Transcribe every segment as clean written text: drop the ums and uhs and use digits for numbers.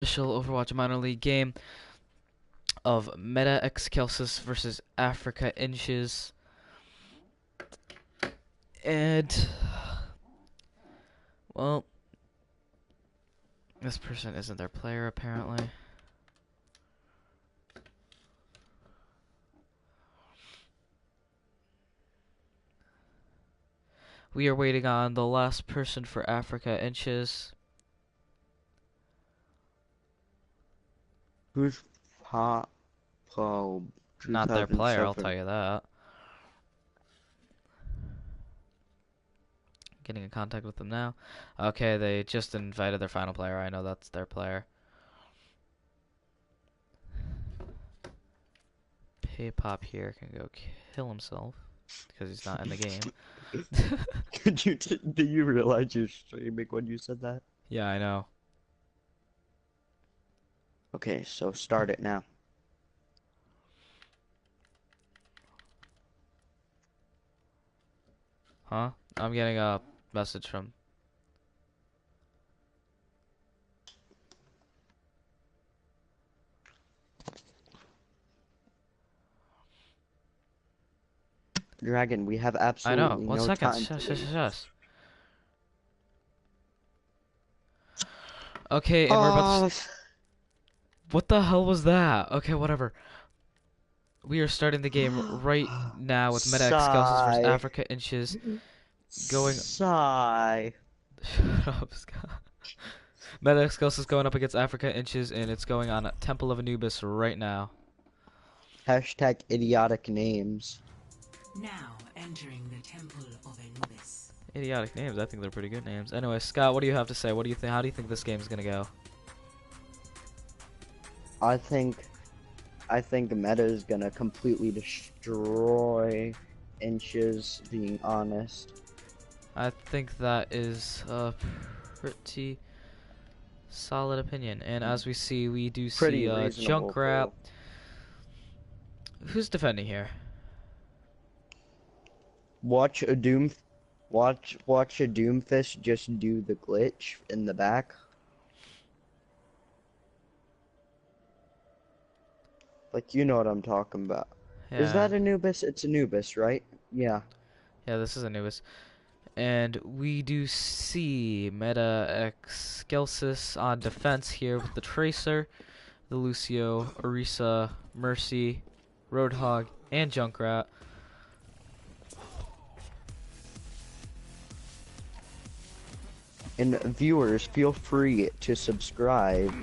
Official Overwatch minor league game of MetaExcelsis versus Africa Inches. And, well, this person isn't their player apparently. We are waiting on the last person for Africa Inches. Who's Pop Pro Not their player, I'll 2007? tell you that. Getting in contact with them now. Okay, they just invited their final player. I know that's their player. Pop here can go kill himself because he's not in the game. Do you realize you're streaming when you said that? Yeah, I know. Okay, so start it now. Huh? I'm getting a message from... Dragon, we have I know. absolutely 1 no second. time Shush, to shush, lose. shush. Okay, and we're about to... What the hell was that? Okay, whatever. We are starting the game right now with MetaExcelsis versus Sigh. Africa Inches. Going... Sigh. Shut up, Scott. MetaExcelsis going up against Africa Inches, and it's going on Temple of Anubis right now. Hashtag idiotic names. Now entering the Temple of Anubis. Idiotic names. I think they're pretty good names. Anyway, Scott, what do you have to say? What do you think? How do you think this game is gonna go? I think Meta is gonna completely destroy Inches, being honest. I think that is a pretty solid opinion. And as we see, we do Pretty see reasonable, Junkrat. Who's defending here? Watch a Doomfist just do the glitch in the back. Like, you know what I'm talking about. Yeah. Is that Anubis? It's Anubis, right? Yeah. Yeah, this is Anubis. And we do see MetaExcelsis on defense here with the Tracer, the Lucio, Orisa, Mercy, Roadhog, and Junkrat. And viewers, feel free to subscribe.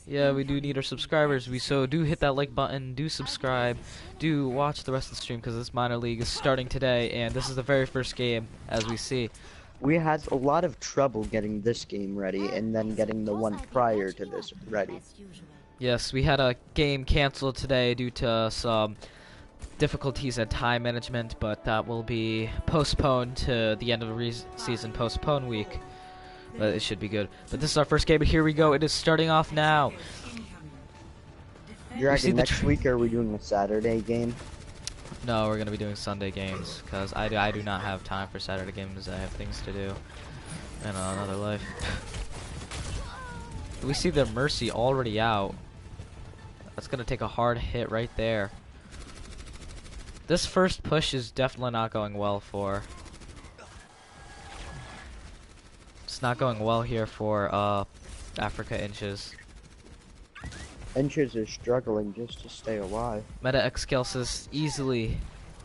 Yeah, we do need our subscribers. So do hit that like button, do subscribe, do watch the rest of the stream because this minor league is starting today, and this is the very first game, as we see. We had a lot of trouble getting this game ready, and then getting the one prior to this ready. Yes, we had a game canceled today due to some difficulties and time management, but that will be postponed to the end of the season postpone week. But it should be good. But this is our first game, and here we go. It is starting off now. Dragon, next week are we doing a Saturday game? No, we're going to be doing Sunday games, because I do not have time for Saturday games. I have things to do in another life. We see the Mercy already out. That's going to take a hard hit right there. This first push is definitely not going well for... It's not going well here for Africa Inches. Inches is struggling just to stay alive. MetaExcelsis easily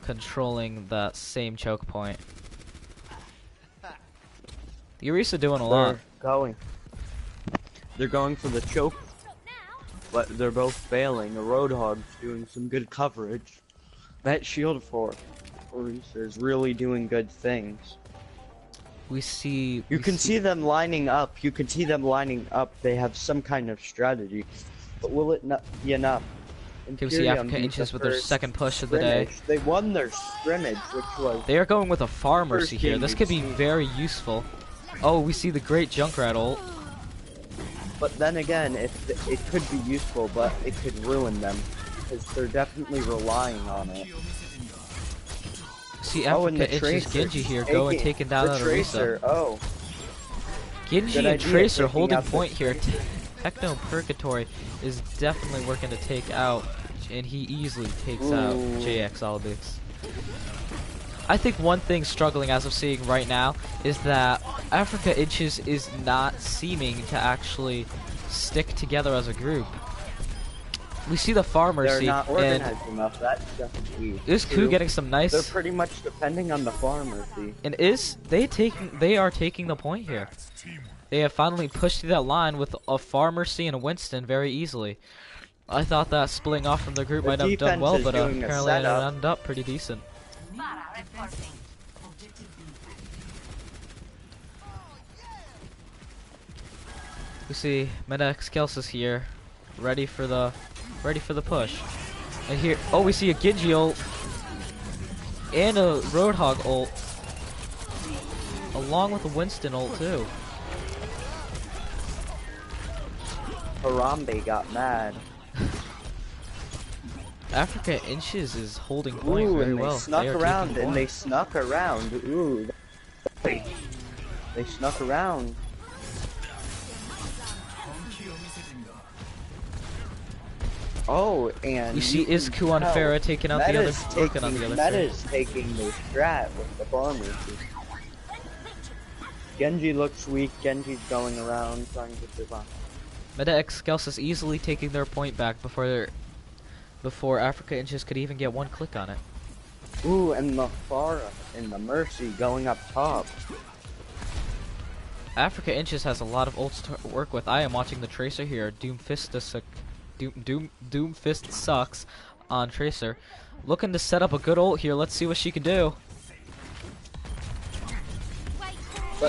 controlling that same choke point. Orisa doing a lot. They're going for the choke, but they're both failing. The Roadhog's doing some good coverage. That shield for Orisa is really doing good things. We see... You can see them lining up. They have some kind of strategy. But will it not be enough? Can we see Africa Inches with their second push of the day? They won their scrimmage, which was... They are going with a far Mercy here. This could be very useful. Oh, we see the great Junkrat ult. But then again, it could be useful, but it could ruin them. Because they're definitely relying on it. See Africa Inches Genji here going taking down that Orisa. Oh. Genji and Tracer holding point here. Techno Purgatory is definitely working to take out, and he easily takes out Excelsis. I think one thing struggling as of seeing right now is that Africa Inches is not seeming to actually stick together as a group. We see the farmers. They're not organized enough. That's definitely is Ku getting some nice? They're pretty much depending on the pharmacy. And they are taking the point here. They have finally pushed through that line with a Pharmacy and a Winston very easily. I thought that splitting off from the group might have done well, but apparently it ended up pretty decent. We see MetaExcelsis here, ready for the push. And here, oh, we see a Genji ult and a Roadhog ult, along with a Winston ult too. Harambe got mad. Africa Inches is holding point very well. Snuck around, and they snuck around. Ooh, they snuck around. Oh, and you see Isku on Pharah taking out the other Broken on the other side. Meta's taking the strat with the farmers. Genji looks weak. Genji's going around trying to survive. MetaExcelsis easily taking their point back before Africa Inches could even get one click on it. Ooh, and the Pharah and the Mercy going up top. Africa Inches has a lot of ults to work with. I am watching the Tracer here. Doomfistas Doomfist sucks on Tracer. Looking to set up a good ult here. Let's see what she can do.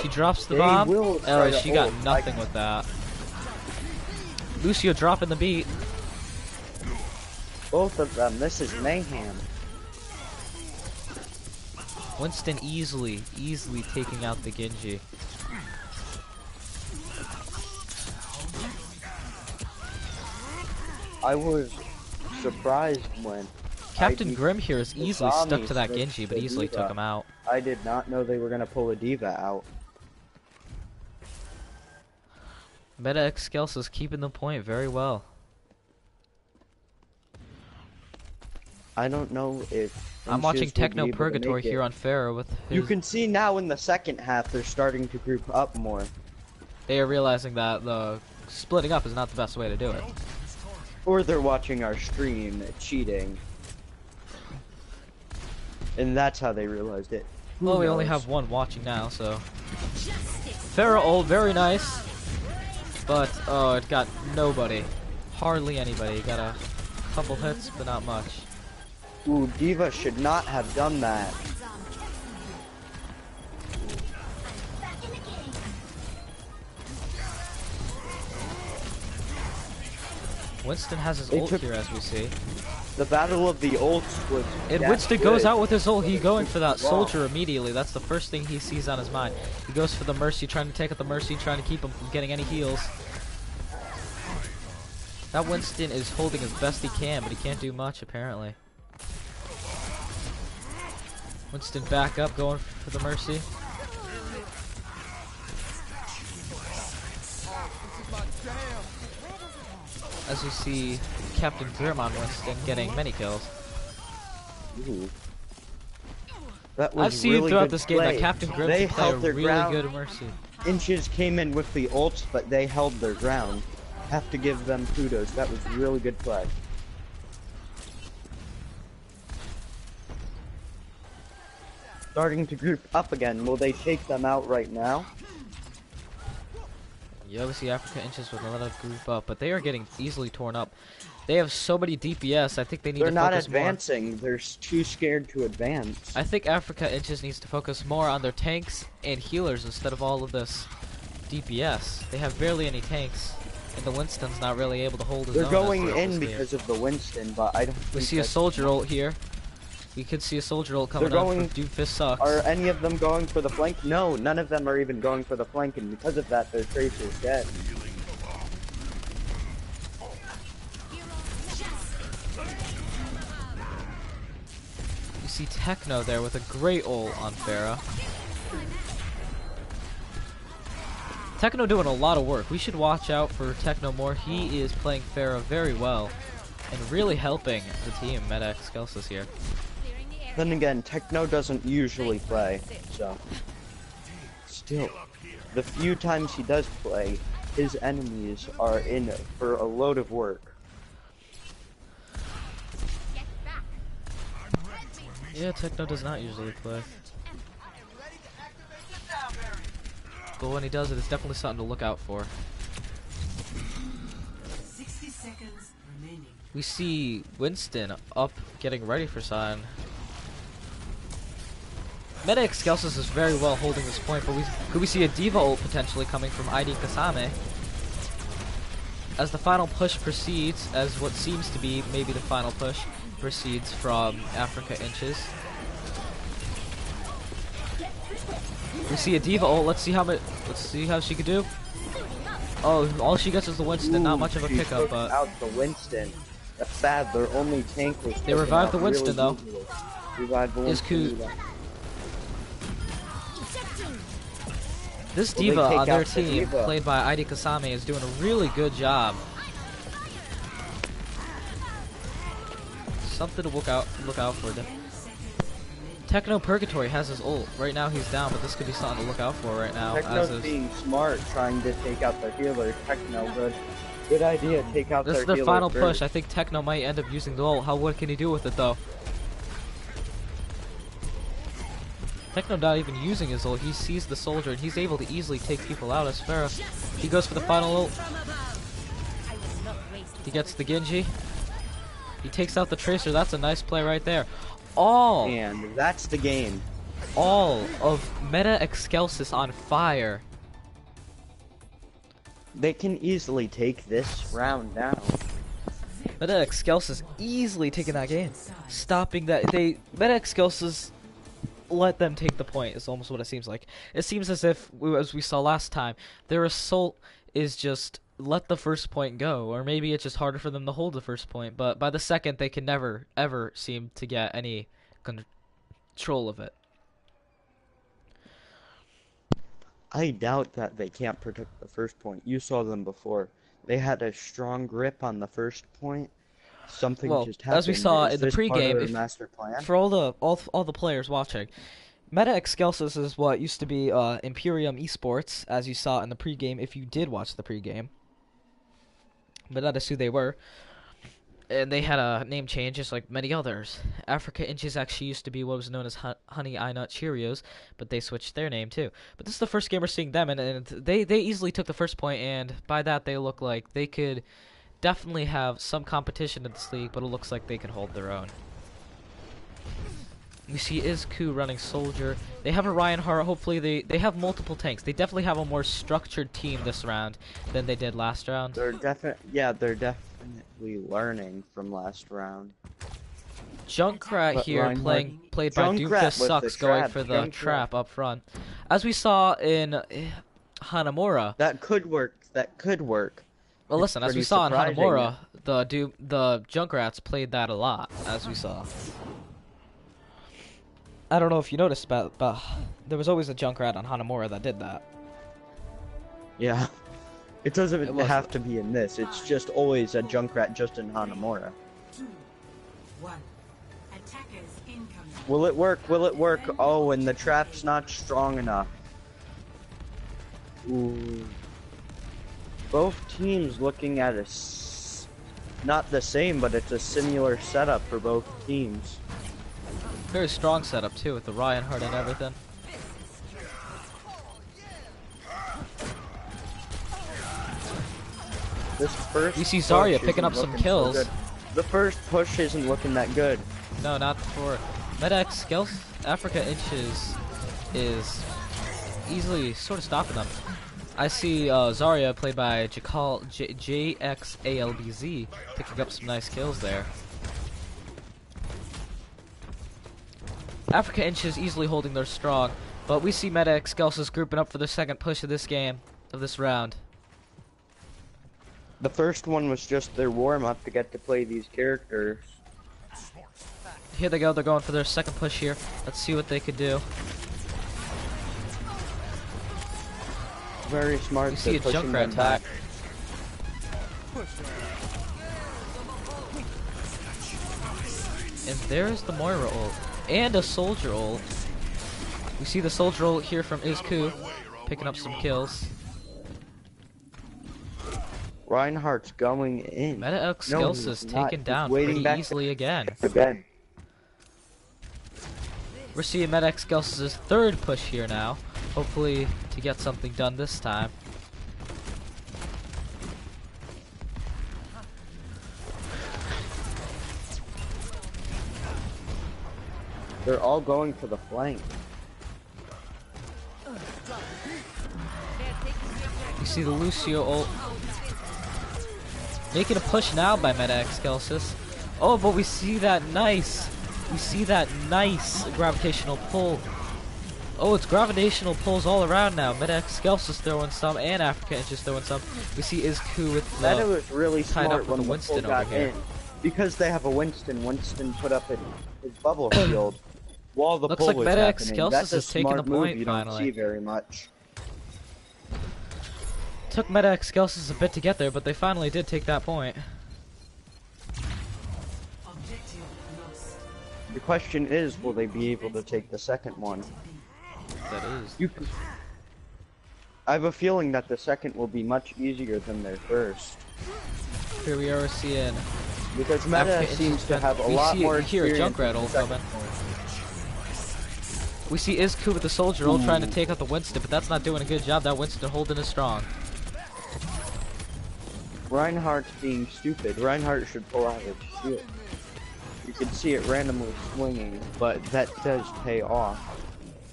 She drops the bomb. Oh, she got nothing with that. Lucio dropping the beat. Both of them. This is mayhem. Winston easily taking out the Genji. I was surprised when Captain Grimm here is easily stuck to that Genji, but easily took him out. I did not know they were gonna pull a diva out. MetaExcelsis keeping the point very well. I don't know if I'm watching Techno Purgatory here on Pharah with his... You can see now in the second half they're starting to group up more. They are realizing that the splitting up is not the best way to do it. Or they're watching our stream cheating. And that's how they realized it. Well, we only have one watching now, so... Pharah ult, very nice. But, oh, it got nobody. Hardly anybody. Got a couple hits, but not much. Ooh, Diva should not have done that. Winston has his ult here, as we see. The battle of the ults was... And Winston goes out with his ult. He's going for that soldier immediately. That's the first thing he sees on his mind. He goes for the Mercy, trying to take out the Mercy, trying to keep him from getting any heals. That Winston is holding as best he can, but he can't do much, apparently. Winston back up, going for the Mercy. As you see, Captain Grimm on Winston getting many kills. Ooh. That was I've seen really throughout good this game play. that Captain Grimm They can play a held their really ground. good Mercy. Inches came in with the ults, but they held their ground. Have to give them kudos. That was really good play. Starting to group up again. Will they take them out right now? You always see Africa Inches with a lot of group up, but they are getting easily torn up. They have so many DPS. I think they need to focus more. They're not advancing. They're too scared to advance. I think Africa Inches needs to focus more on their tanks and healers instead of all of this DPS. They have barely any tanks, and the Winston's not really able to hold his own. They're going in because of the Winston, but I don't think we see a soldier ult here. We could see a soldier ult coming up from Doomfist sucks. Are any of them going for the flank? No, none of them are even going for the flank, and because of that, their Tracer is dead. You see Techno there with a great ult on Pharah. Techno doing a lot of work. We should watch out for Techno more. He is playing Pharah very well and really helping the team, MetaExcelsis here. Then again, Techno doesn't usually play, so still, the few times he does play, his enemies are in for a load of work. Yeah, Techno does not usually play. But when he does it, it's definitely something to look out for. 60 seconds remaining. We see Winston up getting ready for sign. MetaExcelsis is very well holding this point, but could we see a Diva ult potentially coming from ID Kasame? As the final push proceeds, as what seems to be maybe the final push proceeds from Africa Inches. We see a Diva ult. Let's see how she could do. Oh, all she gets is the Winston. Ooh, not much of a she pickup, took but out the Winston. That's sad. Their only tank was. they revived the Winston though. Revived the Is Winston. This Will they Diva take on their out the team, Diva? played by ID Kasame, is doing a really good job. Something to look out for. Techno Purgatory has his ult. Right now he's down, but this could be something to look out for right now. Techno's being smart, trying to take out their healer. Techno, good idea. Take out This their is their healer final first. push. I think Techno might end up using the ult. What can he do with it though? Techno not even using his ult. He sees the soldier and he's able to easily take people out as Pharah. He goes for the final ult. He gets the Genji. He takes out the Tracer. That's a nice play right there. And that's the game. All of MetaExcelsis on fire. They can easily take this round down. MetaExcelsis easily taking that game. Stopping that. MetaExcelsis let them take the point is almost what it seems like. It seems as if, as we saw last time, their assault is just let the first point go, or maybe it's just harder for them to hold the first point, but by the second they can never ever seem to get any control of it. I doubt that they can't protect the first point. You saw them before. They had a strong grip on the first point. Something just happened. As we saw Is in the this part of pregame, their master plan? for all the players watching, MetaExcelsis is what used to be Imperium Esports, as you saw in the pregame if you did watch the pregame. But that is who they were. And they had a name change just like many others. Africa Inches actually used to be what was known as Honey I Nut Cheerios, but they switched their name too. But this is the first game we're seeing them, and they easily took the first point, and by that they look like they could definitely have some competition in this league, but it looks like they can hold their own. We see Izku running Soldier. They have a Reinhardt. Hopefully they have multiple tanks. They definitely have a more structured team this round than they did last round. They're definitely learning from last round. Junkrat But here Reinhardt- played by Junkrat Doomfist with sucks the going trap. for the Junkrat. trap up front. As we saw in Hanamura. That could work. That could work. Well, It's listen, as we pretty saw in surprising. Hanamura, the Junkrats played that a lot, as we saw. I don't know if you noticed, but there was always a Junkrat on Hanamura that did that. Yeah. It doesn't It was- have to be in this. It's just always a Junkrat just in Hanamura. 2, 1. Attackers incoming. Will it work? Will it work? Oh, and the trap's not strong enough. Ooh. Both teams looking at not the same, but it's a similar setup for both teams. Very strong setup too, with the Reinhardt and everything. This first We see Zarya push picking isn't up some looking so kills. good. The first push isn't looking that good. No, not for MetaExcelsis. Africa Inches is easily sort of stopping them. I see Zarya, played by JXALBZ, picking up some nice kills there. Africa Inches easily holding their strong, but we see MetaExcelsis grouping up for the second push of this game, of this round. The first one was just their warm-up to get to play these characters. Here they go, they're going for their second push here. Let's see what they could do. Very smart. We see a pushing Junkrat them back. attack. And there's the Moira ult. And a soldier ult. We see the soldier ult here from Izku, picking up some kills. Reinhardt's going in. MetaExcelsis taken down pretty easily again. We're seeing MetaExcelsis' third push here now. Hopefully to get something done this time. They're all going for the flank. You see the Lucio ult. Making a push now by MetaExcelsis. Oh, but we see that nice gravitational pull. Oh, it's gravitational pulls all around now. MetaExcelsis throwing some, and Africa is just throwing some. We see Izku with the Meta was really tied smart up with when the the Winston pull over got here. in. Because they have a Winston. Winston put up his bubble shield while the Looks pull like was MetaExcelsis happening. That's a is taking smart the move point you don't finally. see very much. Took MetaExcelsis a bit to get there, but they finally did take that point. The question is, will they be able to take the second one? That is. I have a feeling that the second will be much easier than their first. Here we are seeing Because Meta Africa seems to have a we lot see more here a experience Junkrat with ult the coming. second one. We see Izku with the soldier ult trying to take out the Winston, but that's not doing a good job. That Winston holding is strong. Reinhardt's being stupid. Reinhardt should pull out his shield. You can see it randomly swinging, but that does pay off,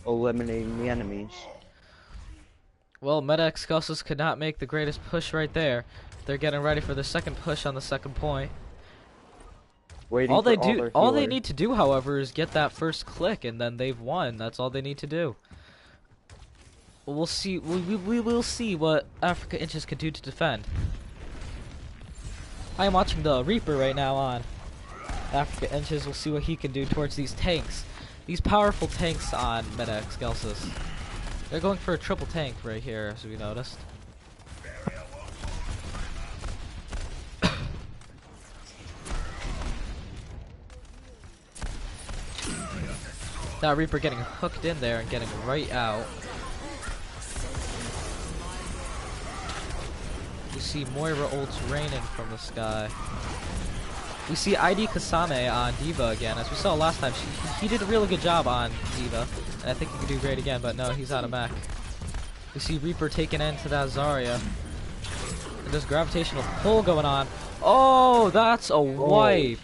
eliminating the enemies. Well, MetaExcelsis could not make the greatest push right there. They're getting ready for the second push on the second point. Waiting All for they their all they healer. need to do, however, is get that first click, and then they've won. That's all they need to do. We'll see. We will see what Africa Inches can do to defend. I am watching the Reaper right now on Africa Inches. We'll see what he can do towards these tanks. These powerful tanks on MetaExcelsis. They're going for a triple tank right here, as we noticed. Now Reaper getting hooked in there and getting right out. We see Moira ults raining from the sky. We see ID Kasame on Diva again. As we saw last time, he did a really good job on Diva. And I think he can do great again, but no, he's out of mech. We see Reaper taking into that Zarya. And there's gravitational pull going on. Oh, that's a wipe.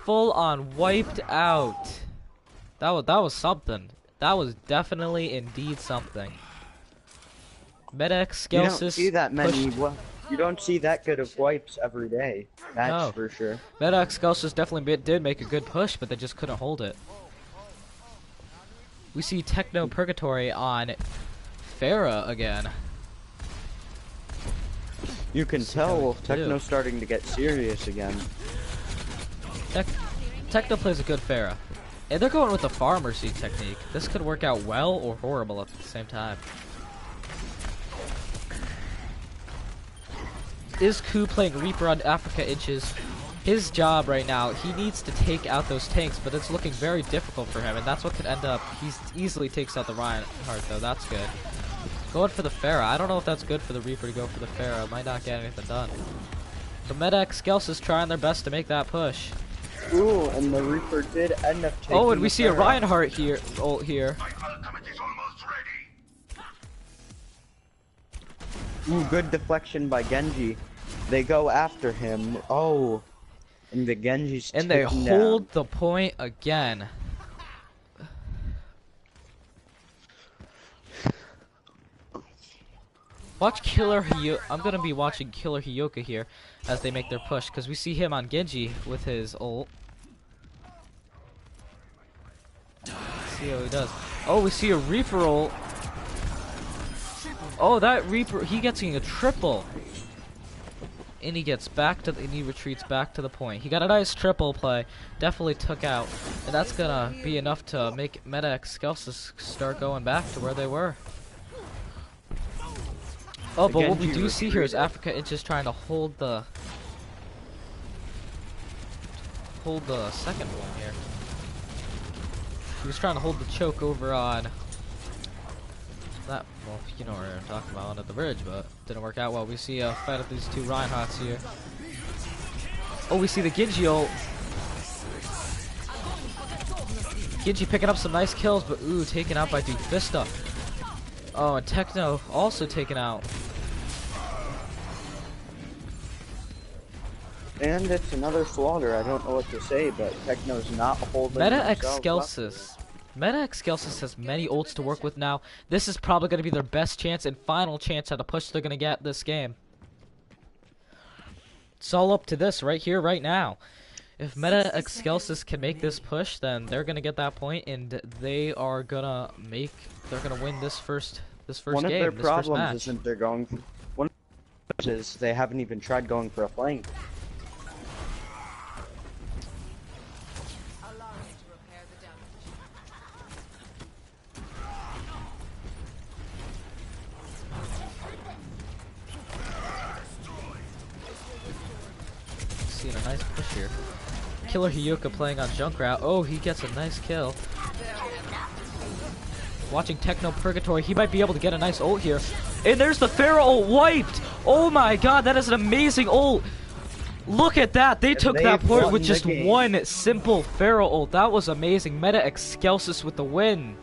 Full on wiped out. That was something. That was definitely indeed something. MetaExcelsis You don't see that many. pushed. You don't see that good of wipes every day. That's No. for sure. MetaExcelsis definitely did make a good push, but they just couldn't hold it. We see Techno Purgatory on Pharah again. You can See how tell they do. Techno's starting to get serious again. Techno plays a good Pharah. And they're going with the Farmer Seed technique. This could work out well or horrible at the same time. Izku playing Reaper on Africa Inches. His job right now, he needs to take out those tanks, but it's looking very difficult for him, and that's what could end up. He easily takes out the Reinhardt, though. That's good. Going for the Pharah. I don't know if that's good for the Reaper to go for the Pharah. Might not get anything done. The MetaExcelsis trying their best to make that push. Ooh, and the Reaper did end up taking Oh, and we the see a Pharah. Reinhardt here. Ult here. Ooh, good deflection by Genji. They go after him. Oh, and the Genji's And they taken hold down. the point again. Watch Killer Hyo. I'm gonna be watching Killer Hyoka here as they make their push, because we see him on Genji with his ult. See how he does. Oh, we see a Reaper ult. Oh, that Reaper, he gets a triple. And he gets back to and he retreats back to the point. He got a nice triple play. Definitely took out. And that's gonna be enough to make MetaExcelsis start going back to where they were. Oh, The but what we Genji do see here is retreated. Africa is just trying to hold the second one here. He was trying to hold the choke over on that. Well, you know what I'm talking about at the bridge, but didn't work out well. We see a fight of these two Reinhardts here. Oh, we see the Genji ult. Genji picking up some nice kills, but ooh, taken out by Doomfista. Oh, and Techno also taken out. And it's another slaughter. I don't know what to say, but Techno's not holding themselves up. MetaExcelsis. MetaExcelsis has many ults to work with now. This is probably going to be their best chance and final chance at a push they're going to get this game. It's all up to this right here, right now. If MetaExcelsis can make this push, then they're going to get that point, and they are going to win this first One of game, their this first problems match. isn't they're going. One of them is they haven't even tried going for a flank. Seeing a nice push here. Killer Hyuka playing on Junkrat. Oh, he gets a nice kill. Watching Techno Purgatory, he might be able to get a nice ult here. And there's the Pharaoh ult wiped! Oh my god, that is an amazing ult! Look at that! They took that they've point won with the just game. one simple Pharaoh ult. That was amazing. MetaExcelsis with the win.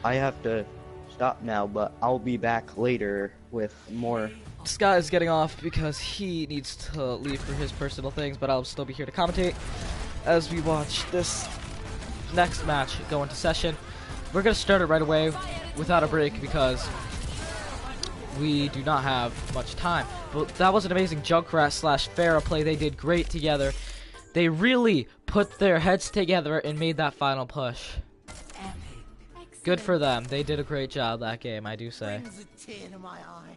I have to stop now, but I'll be back later with more. Scott is getting off because he needs to leave for his personal things, but I'll still be here to commentate as we watch this next match go into session. We're going to start it right away without a break because we do not have much time. But that was an amazing Junkrat slash Pharah play. They did great together. They really put their heads together and made that final push. Good for them. They did a great job that game, I do say. Brings a tear to my eye.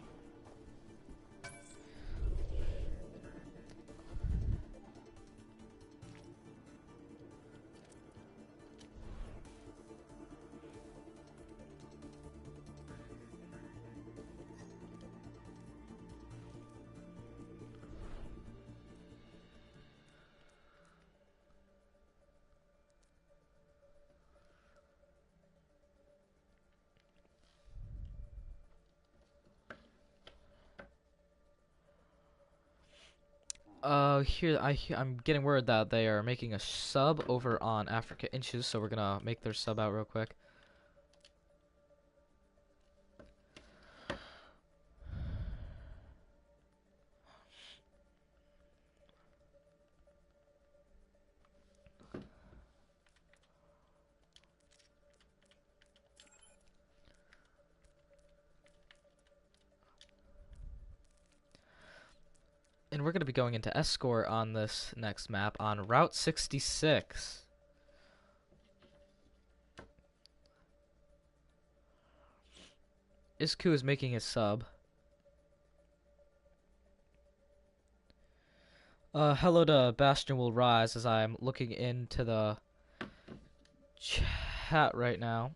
I'm getting word that they are making a sub over on Africa Inches, so we're gonna make their sub out real quick. And we're going to be going into escort on this next map on Route 66. Isku is making his sub. Hello to Bastion Will Rise as I'm looking into the chat right now.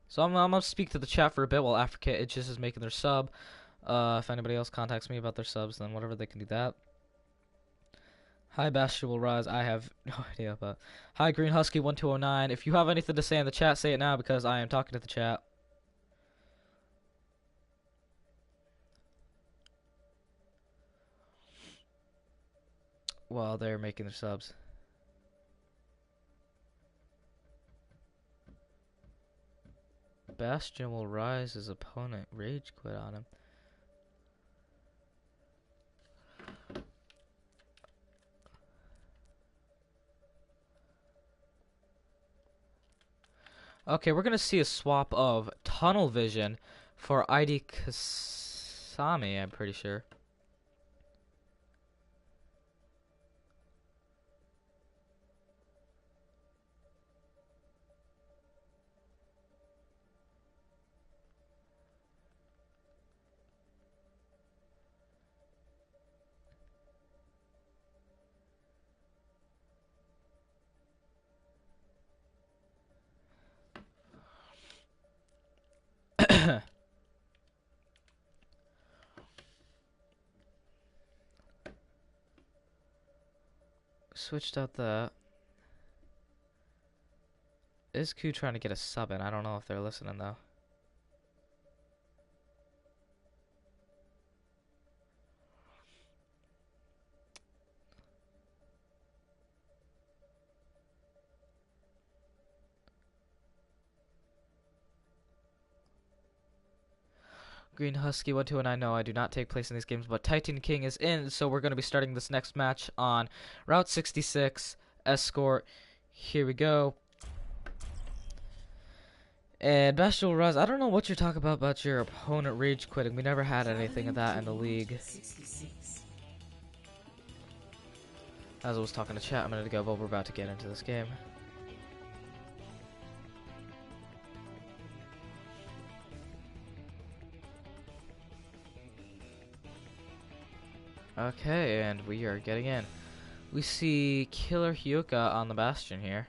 So I'm gonna speak to the chat for a bit while Africa Itches is making their sub. If anybody else contacts me about their subs, then whatever, they can do that. Hi, Bastion Will Rise. I have no idea, but hi, Green Husky 1209. If you have anything to say in the chat, say it now because I am talking to the chat. While they're making their subs. Bastion Will Rise his opponent. Rage quit on him. Okay, we're gonna see a swap of Tunnel Vision for ID Kasami, I'm pretty sure. Switched out the... Is Q trying to get a sub in? I don't know if they're listening though. Green Husky 1219. No, I do not take place in these games, but Titan King is in, so we're going to be starting this next match on Route 66 Escort. Here we go. And Bestial Raz, I don't know what you're talking about your opponent rage quitting. We never had anything of that in the league. As I was talking to chat a minute ago, but we're about to get into this game. Okay, and we are getting in. We see Killer Hyuka on the Bastion here.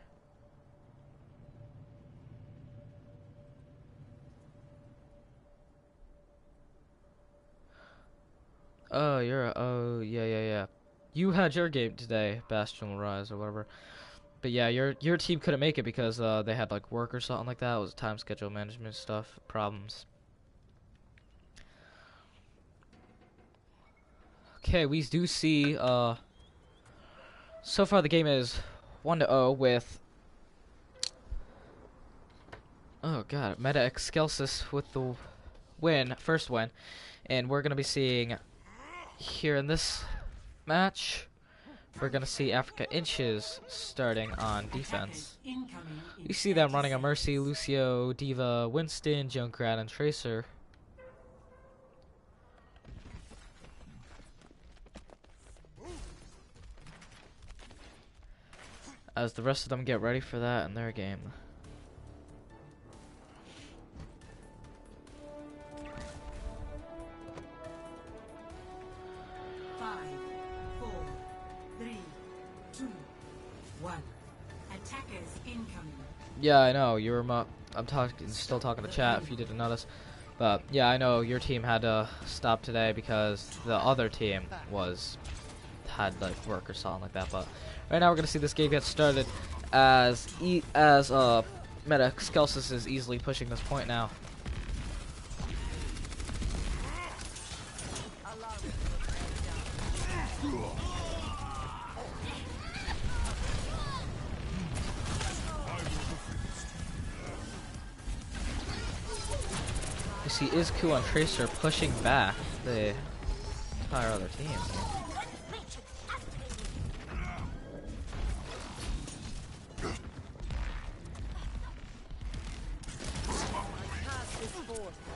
Oh, oh, yeah. You had your game today, Bastion Rise or whatever. But yeah, your team couldn't make it because they had like work or something like that. It was time schedule management stuff, problems. Okay, we do see so far the game is 1-0 with MetaExcelsis with the first win, and we're gonna be seeing here in this match, we're gonna see Africa Inches starting on defense. You see them running a Mercy, Lucio, Diva, Winston, Junkrat, and Tracer. As the rest of them get ready for that in their game. Yeah, I know. I'm still talking to chat if you didn't notice. But yeah, I know your team had to stop today because the other team had like work or something like that. But right now we're gonna see this game get started as MetaExcelsis is easily pushing this point now. You see Izku and Tracer pushing back the entire other team.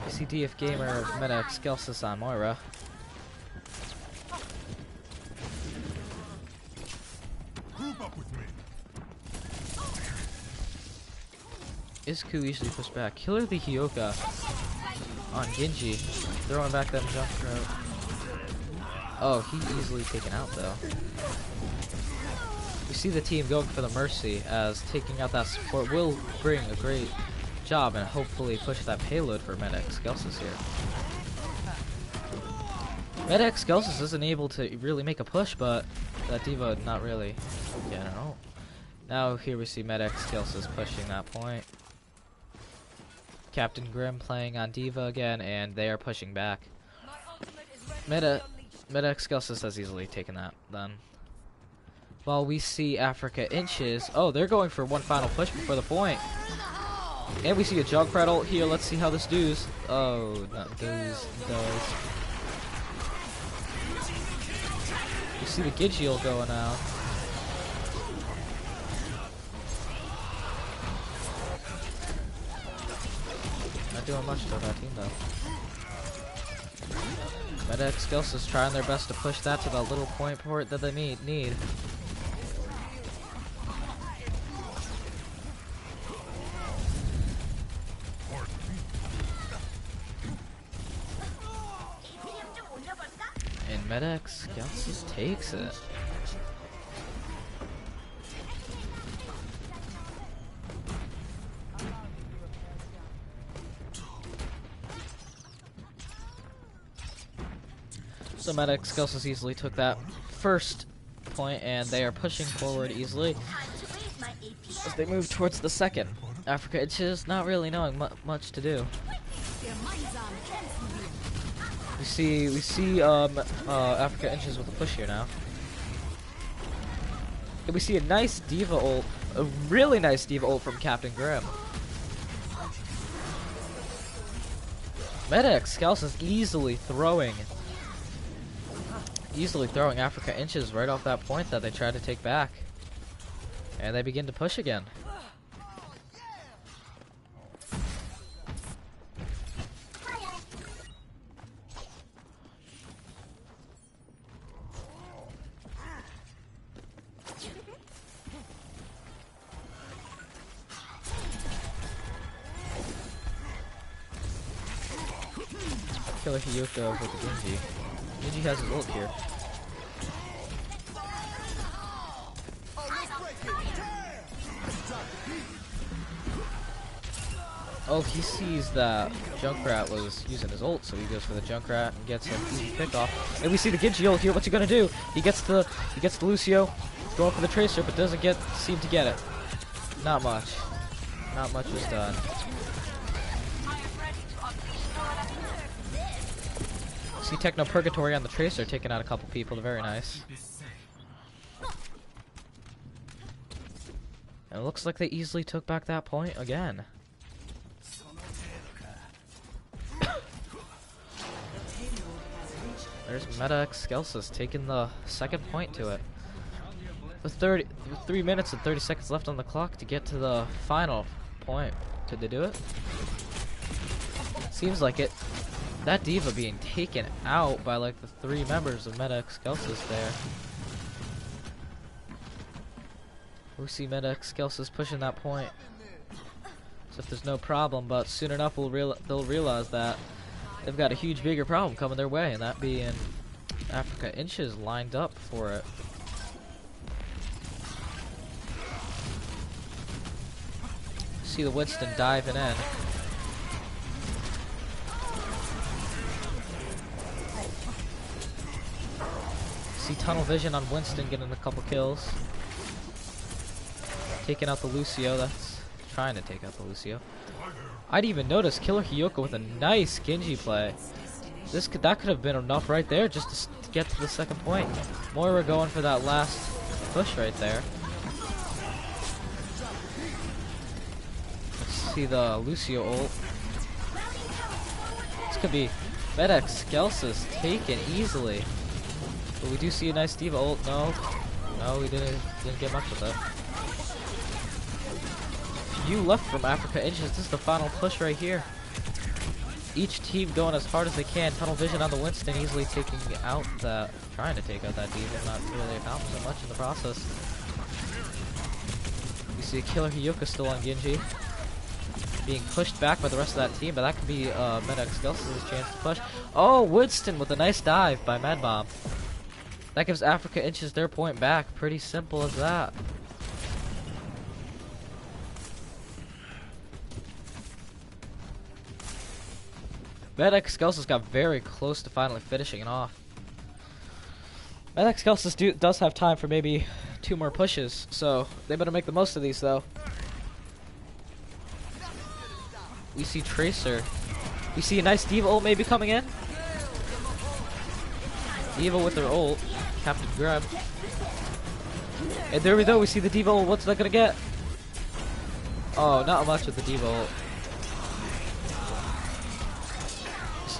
You see DF Gamer of MetaExcelsis on Moira. Izku easily pushed back. Killer the Hyoka on Genji, throwing back that jump throw. Oh, he easily taken out though. You see the team going for the Mercy as taking out that support will bring a great job and hopefully push that payload for MetaExcelsis here. MetaExcelsis isn't able to really make a push, but that Diva not really. Yeah, I don't know. Now here we see MetaExcelsis pushing that point. Captain Grimm playing on Diva again, and they are pushing back. MetaExcelsis has easily taken that then. While we see Africa Inches, oh, they're going for one final push before the point. And we see a jug prattle here. Let's see how this does. Oh, not does. You see the Gidgeel going out. Not doing much to that team though. MetaExcelsis trying their best to push that to the little point port that they need. And MetaExcelsis takes it. So MetaExcelsis easily took that first point, and they are pushing forward easily as they move towards the second. Africa Inches not really knowing much to do. We see Africa Inches with a push here now. And we see a nice diva ult, a really nice diva ult from Captain Grimm. MetaExcelsis easily throwing Africa Inches right off that point that they tried to take back. And they begin to push again. Killer Hyuko with the Genji. Genji has his ult here. Oh, he sees that Junkrat was using his ult, so he goes for the Junkrat and gets an easy pick off. And we see the Genji ult here. What's he gonna do? He gets the Lucio, going for the Tracer, but doesn't seem to get it. Not much. Not much was done. See Techno Purgatory on the Tracer taking out a couple people. Very nice. And it looks like they easily took back that point again. There's MetaExcelsis taking the second point to it. With 3 minutes and 30 seconds left on the clock to get to the final point. Could they do it? Seems like it. That diva being taken out by like the 3 members of MetaExcelsis there. We see MetaExcelsis pushing that point. So if there's no problem, but soon enough they'll realize that they've got a huge bigger problem coming their way, and that being Africa Inches lined up for it. See the Winston diving in. See tunnel vision on Winston getting a couple kills. Taking out the Lucio, that's trying to take out the Lucio. I'd even notice Killer Hyuko with a nice Genji play. That could have been enough right there just to get to the second point. Moira going for that last push right there. Let's see the Lucio ult. This could be MetaExcelsis taken easily. But we do see a nice diva ult. No, we didn't get much with it. Few left from Africa Inches. This is the final push right here. Each team going as hard as they can. Tunnel vision on the Winston, easily trying to take out that diva, not really accomplishing much in the process. We see a Killer Hyuko still on Genji, being pushed back by the rest of that team, but that could be MetaExcelsis' chance to push. Oh, Winston with a nice dive by Mad Bomb. That gives Africa Inches their point back. Pretty simple as that. MetaExcelsis got very close to finally finishing it off. MetaExcelsis does have time for maybe 2 more pushes, so they better make the most of these though. We see Tracer. We see a nice diva ult maybe coming in. Diva with her ult. Captain Grab. And there we go, we see the diva ult. What's that gonna get? Oh, not much with the diva ult.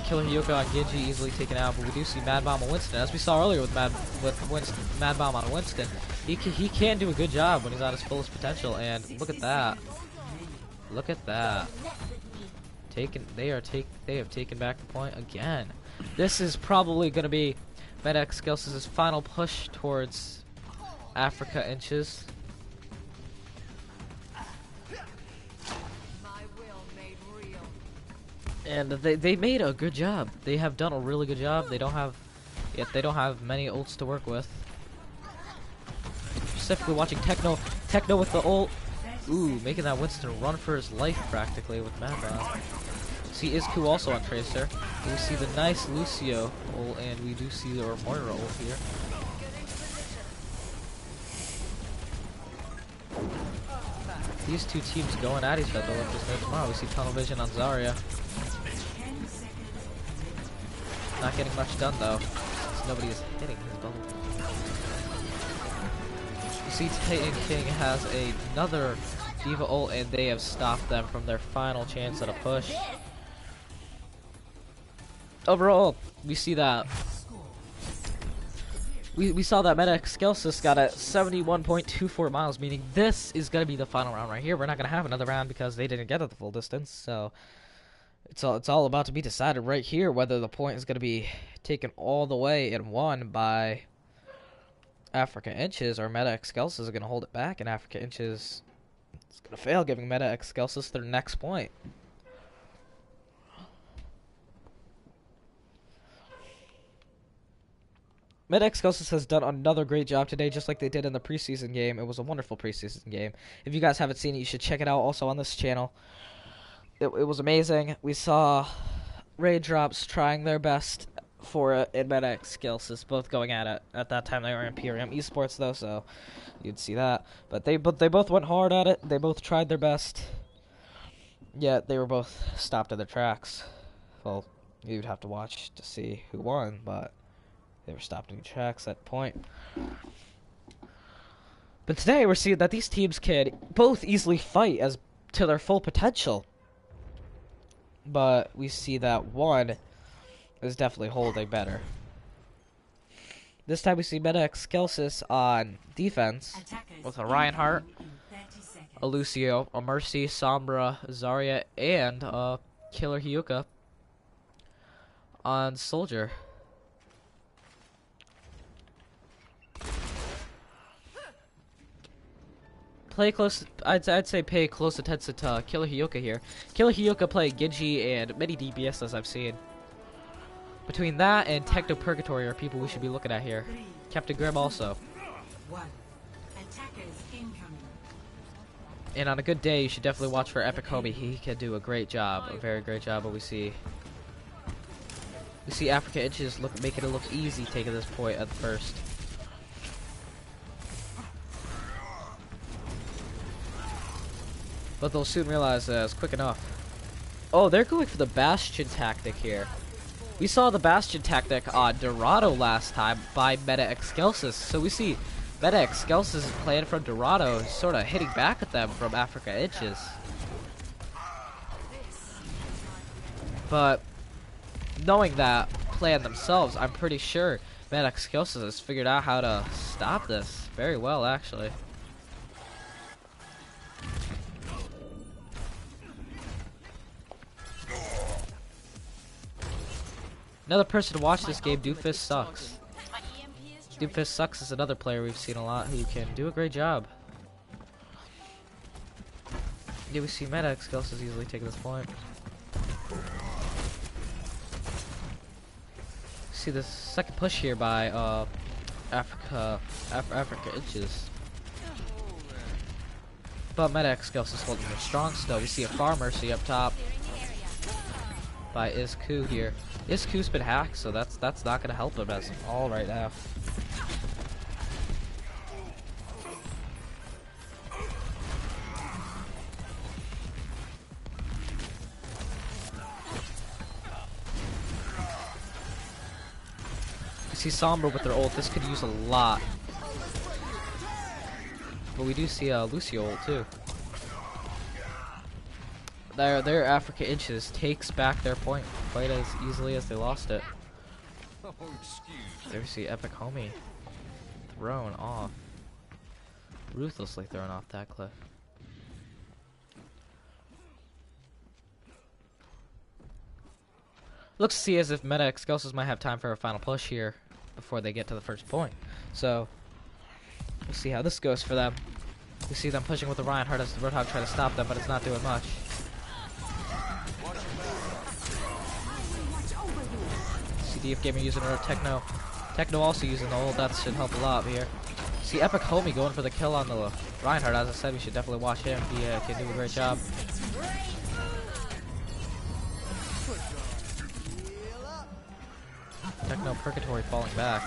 Killer Hyuko on Genji easily taken out, but we do see Mad Bomb on Winston. As we saw earlier with Mad Bomb on Winston, he can do a good job when he's at his fullest potential. And look at that! Look at that! They have taken back the point again. This is probably going to be MetaExcelsis' final push towards Africa Inches. And they made a good job. They have done a really good job. They don't have many ults to work with. Specifically watching Techno with the ult. Ooh, making that Winston run for his life practically with Mad Bomb. See Isku also on Tracer. We see the nice Lucio ult, and we do see the Moira ult here. These two teams going at each other like there's no tomorrow. We see tunnel vision on Zarya. Not getting much done though, since nobody is hitting his bubble. You see Titan King has another Diva ult, and they have stopped them from their final chance at a push. Overall, we see that we saw that MetaExcelsis got at 71.24 miles, meaning this is gonna be the final round right here. We're not gonna have another round because they didn't get at the full distance, so it's all about to be decided right here whether the point is gonna be taken all the way and won by Africa Inches, or MetaExcelsis is gonna hold it back, and Africa Inches is gonna fail, giving MetaExcelsis their next point. MetaExcelsis has done another great job today, just like they did in the preseason game. It was a wonderful preseason game. If you guys haven't seen it, you should check it out also on this channel. It was amazing. We saw Raindrops trying their best for it, and MetaExcelsis both going at it. At that time, they were Imperium Esports, though, so you'd see that. But they both went hard at it. They both tried their best. Yet they were both stopped in their tracks. Well, you'd have to watch to see who won, but they were stopped in tracks at point. But today we're seeing that these teams can both easily fight as to their full potential. But we see that one is definitely holding better. This time we see MetaExcelsis on defense with a Reinhardt, a Lucio, a Mercy, Sombra, Zarya, and a Killer Hyuka on Soldier. Play close. I'd say pay close attention to Killer Hyuka here. Killer Hyuka play Genji and many DPS as I've seen. Between that and Techno Purgatory are people we should be looking at here. Captain Grim also. And on a good day, you should definitely watch for Epic Homie. He can do a great job, a very great job. But we see Africa Inches making it look easy taking this point at the first. But they'll soon realize that it's quick enough. Oh, they're going for the Bastion tactic here. We saw the Bastion tactic on Dorado last time by MetaExcelsis. So we see MetaExcelsis is playing from Dorado, sort of hitting back at them from Africa Inches. But knowing that plan themselves, I'm pretty sure MetaExcelsis has figured out how to stop this very well, actually. Another person to watch this game, Doomfistas. Doomfistas is another player we've seen a lot who can do a great job. Yeah, we see MetaExcelsis easily taking this point. See the second push here by Africa Inches. But MetaExcelsis holding it strong still. We see a Mercy up top by Isku here. Isku's been hacked, so that's not gonna help him as all right now. You see Sombra with their ult. This could use a lot, but we do see a Lucio ult too. Their Africa Inches takes back their point quite as easily as they lost it. There we see Epic Homie thrown off. Ruthlessly thrown off that cliff. Looks to see as if MetaExcelsis might have time for a final push here before they get to the first point. So we'll see how this goes for them. We see them pushing with the Reinhardt as the Roadhog try to stop them, but it's not doing much. CDF Gamer using her Techno. Techno also using the ult. That should help a lot here. See Epic Homie going for the kill on the Reinhardt. As I said, we should definitely watch him. He can do a great job. Techno Purgatory falling back.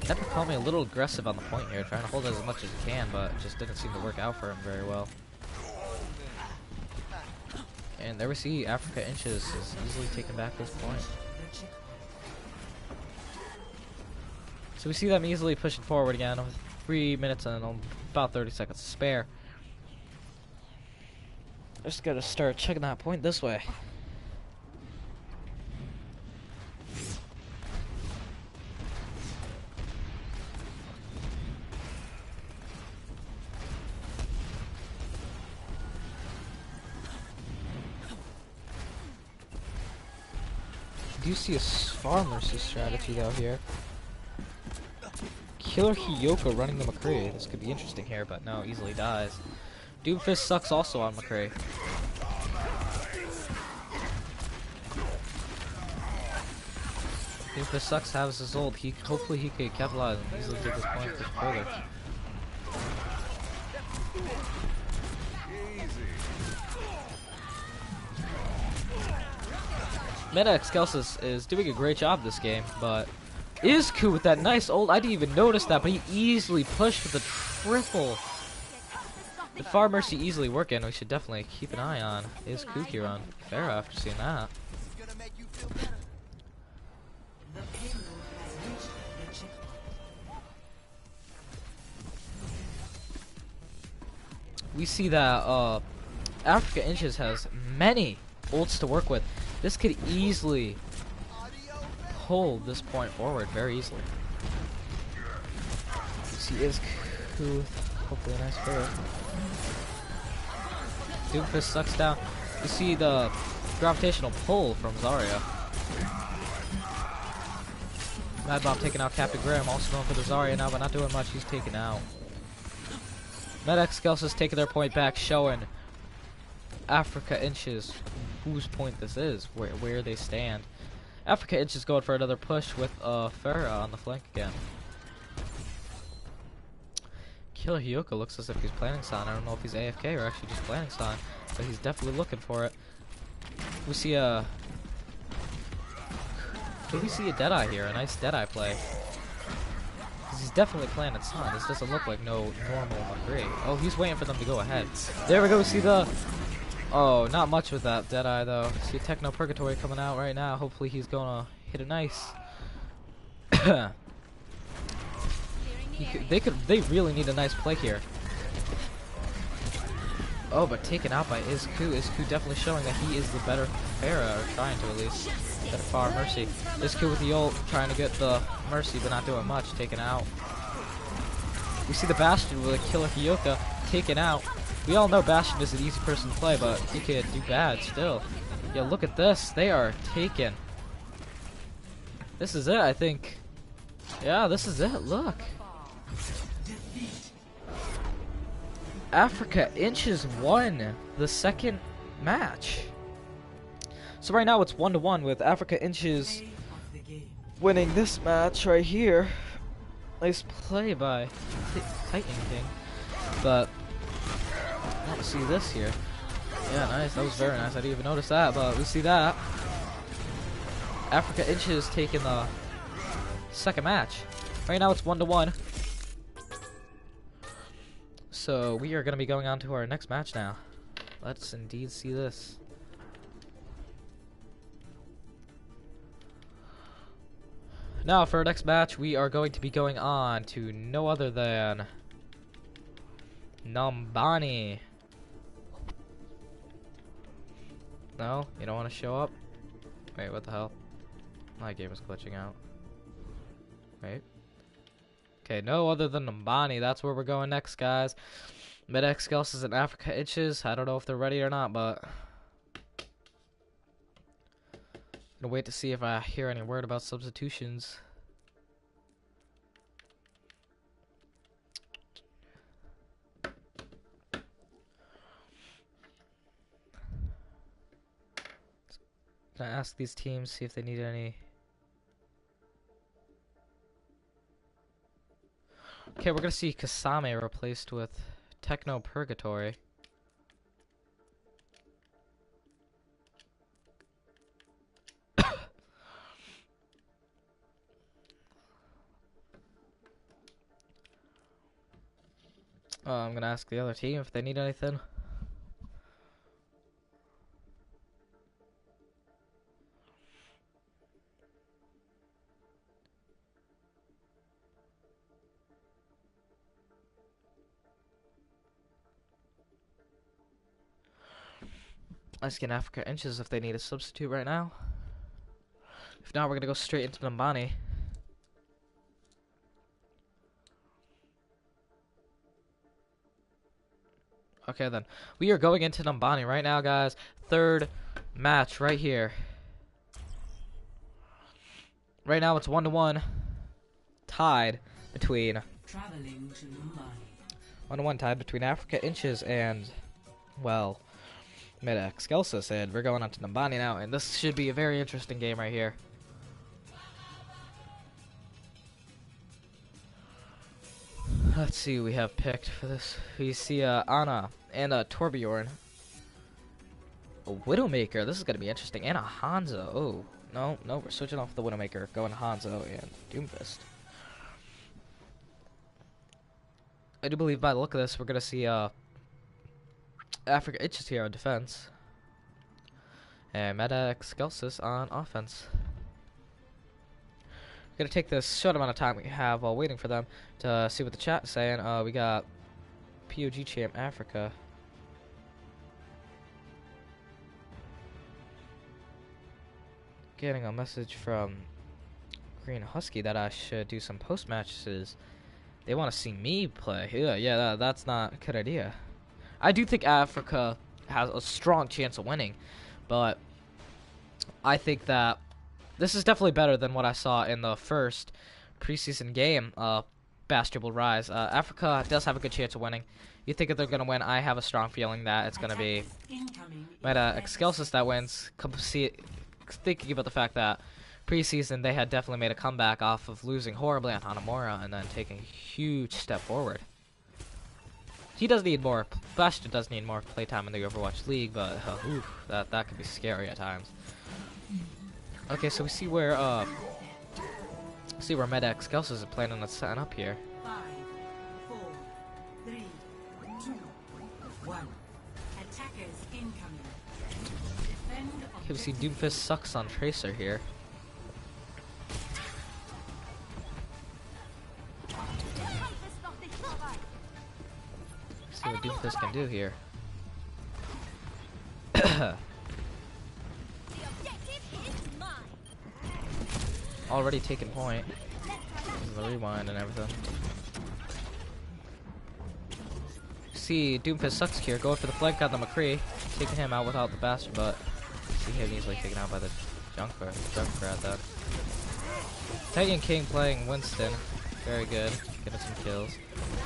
Epic called me a little aggressive on the point here, trying to hold it as much as he can, but it just didn't seem to work out for him very well. And there we see Africa Inches is easily taking back this point. So we see them easily pushing forward again with 3 minutes and about 30 seconds to spare. I just gotta start checking that point this way. I do see a far mercy strategy though here. Killer Hiyoko running the McCree. This could be interesting here, but no, easily dies. Doomfist sucks also on McCree. Doomfist sucks has his ult. Hopefully he can capitalize and easily take this point push further. MetaExcelsis is doing a great job this game, but Izku with that nice ult, I didn't even notice that, but he easily pushed with the triple. The Far Mercy easily working. We should definitely keep an eye on Izku here on Pharah after seeing that. We see that Africa Inches has many ults to work with. This could easily hold this point forward very easily. You see Izku, hopefully a nice fair. Doomfist sucks down. You see the gravitational pull from Zarya. Mad Bomb taking out Captain Graham, also going for the Zarya now, but not doing much. He's taken out. MetaExcelsis taking their point back, showing Africa Inches whose point this is, where they stand. Africa Inches going for another push with Pharah on the flank again. Killer Hiyoko looks as if he's planning stun. I don't know if he's AFK or actually just planning stun, but he's definitely looking for it. We see a... Do we see a Deadeye here? A nice Deadeye play. He's definitely planning stun. This doesn't look like no normal McCree. Oh, he's waiting for them to go ahead. There we go. We see the... Oh, not much with that Deadeye though. See Techno Purgatory coming out right now. Hopefully he's gonna hit it nice. They really need a nice play here. Oh, but taken out by Izku. Izku definitely showing that he is the better Pharah, or trying to at least. Better Far Mercy. Izku with the ult, trying to get the Mercy, but not doing much. Taken out. We see the Bastion with a Killer Hiyoko taken out. We all know Bastion is an easy person to play, but he could do bad still. Yeah, look at this. They are taken. This is it, I think. Yeah, this is it. Look. Africa Inches won the second match. So right now it's 1-1 with Africa Inches winning this match right here. Nice play by Titan King. But I don't see this here. Yeah, nice. That was very nice. I didn't even notice that, but we see that. Africa Inches taking the second match. Right now it's 1-1. So we are going to be going on to our next match now. Let's indeed see this. Now for our next match, we are going to be going on to no other than Numbani. No? You don't want to show up? Wait, what the hell? My game is glitching out. Wait. Okay, no other than Numbani. That's where we're going next, guys. MetaExcelsis and Africa Inches. I don't know if they're ready or not, but I'm gonna wait to see if I hear any word about substitutions. Can I ask these teams, see if they need any? Okay, we're gonna see Kasame replaced with Techno Purgatory. I'm gonna ask the other team if they need anything. Asking Africa Inches if they need a substitute right now. If not, we're gonna go straight into Nambani. Okay then, we are going into Nambani right now, guys. Third match right here. Right now it's 1-1, tied between 1-1 tied between Africa Inches and, well, MetaExcelsis, and we're going on to Nambani now, and this should be a very interesting game right here. Let's see who we have picked for this. We see Anna and Torbjorn. A Widowmaker, this is going to be interesting, and a Hanzo. Oh, no, we're switching off the Widowmaker, going Hanzo and Doomfist. I do believe by the look of this, we're going to see Africa Itches here on defense, and MetaExcelsis on offense. We're going to take this short amount of time we have while waiting for them to see what the chat is saying. We got POG Champ Africa. Getting a message from Green Husky that I should do some post matches. They want to see me play. Yeah, that's not a good idea. I do think Africa has a strong chance of winning, but I think that this is definitely better than what I saw in the first preseason game, Basketball Rise. Africa does have a good chance of winning. You think if they're going to win, I have a strong feeling that it's going to be MetaExcelsis that wins. Thinking about the fact that preseason they had definitely made a comeback off of losing horribly on Hanamura and then taking a huge step forward. He does need more. Bastion does need more playtime in the Overwatch League, but that could be scary at times. Okay, so we see where MetaExcelsis is planning on setting up here. 5, 4, 3, 2, 1. Attackers incoming. Okay, we see Doomfist sucks on Tracer here. See what Doomfist can do here. Already taken point. The rewind and everything. See Doomfist sucks here, going for the flank on the McCree, taking him out without the Bastion, but see him easily taken out by the Junkrat then. Titan King playing Winston, very good, getting some kills.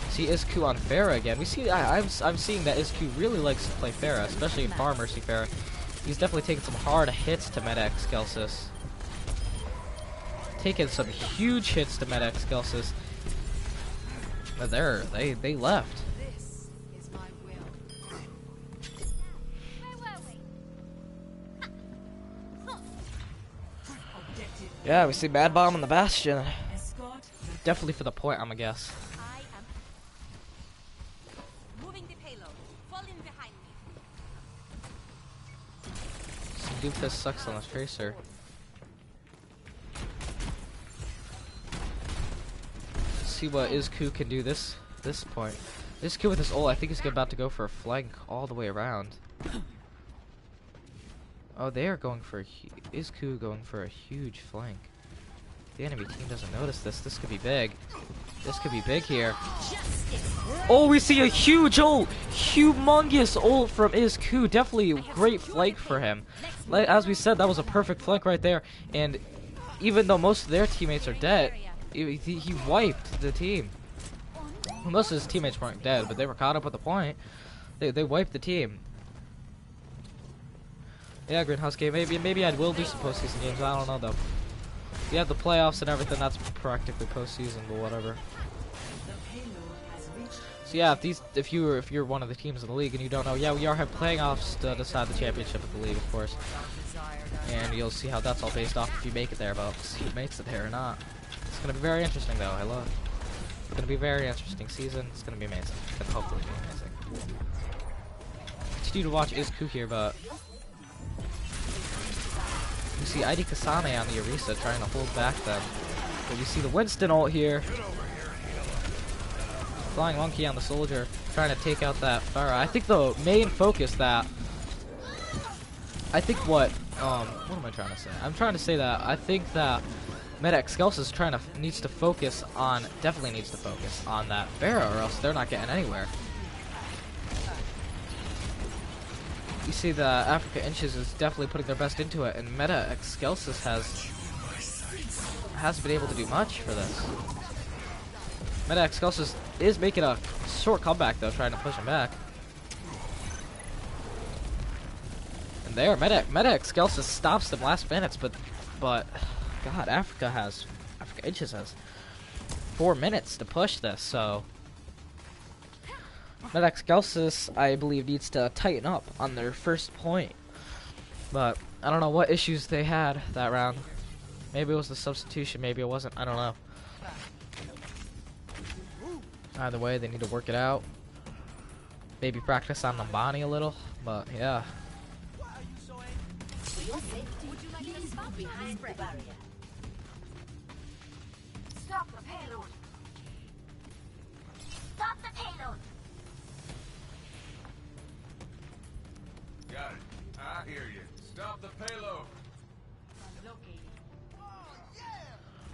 See Isku on Pharah again. We see I'm seeing that Isku really likes to play Pharah, especially in Farm Mercy Pharah. He's definitely taking some hard hits to MetaExcelsis. Taking some huge hits to MetaExcelsis. But they left. This is my will. Where were we? Yeah, we see Mad Bomb on the Bastion. Escort Definitely for the point, I'm a guess. I am moving the payload. Fall in behind me. See Doomfist sucks on the Tracer. See what Isku can do this point. Isku with his ult, I think he's about to go for a flank all the way around. Oh, they are going for Isku going for a huge flank. The enemy team doesn't notice this. This could be big. This could be big here. Oh, we see a huge ult! Humongous ult from Isku. Definitely a great flank for him. As we said, that was a perfect flank right there. And even though most of their teammates are dead, he wiped the team. Well, most of his teammates weren't dead, but they were caught up with the point. They wiped the team. Yeah, Greenhouse game. Maybe I will do some postseason games. I don't know though. You have the playoffs and everything. That's practically postseason, but whatever. So yeah, if you're one of the teams in the league and you don't know, yeah, we are have playoffs to decide the championship of the league, of course. And you'll see how that's all based off if you make it there, but who makes it there or not. It's gonna be very interesting though. I love it. It's gonna be a very interesting season. It's gonna be amazing. It's gonna hopefully be amazing. Continue to watch Izku here, but you see ID Kasane on the Orisa trying to hold back them. But you see the Winston ult here. Flying Monkey on the Soldier, trying to take out that Pharah. I think the main focus that what am I trying to say? I'm trying to say that I think that MetaExcelsis definitely needs to focus on that Pharah, or else they're not getting anywhere. You see the Africa Inches is definitely putting their best into it, and MetaExcelsis hasn't been able to do much for this. MetaExcelsis is making a short comeback though, trying to push him back. And there, MetaExcelsis stops them last minutes, but God, Africa Inches has 4 minutes to push this, so MetaExcelsis, I believe, needs to tighten up on their first point. But I don't know what issues they had that round. Maybe it was the substitution, maybe it wasn't, I don't know. Either way, they need to work it out. Maybe practice on Nambani a little, but yeah. Stop the payload. Stop the payload. Got it. I hear you. Stop the payload.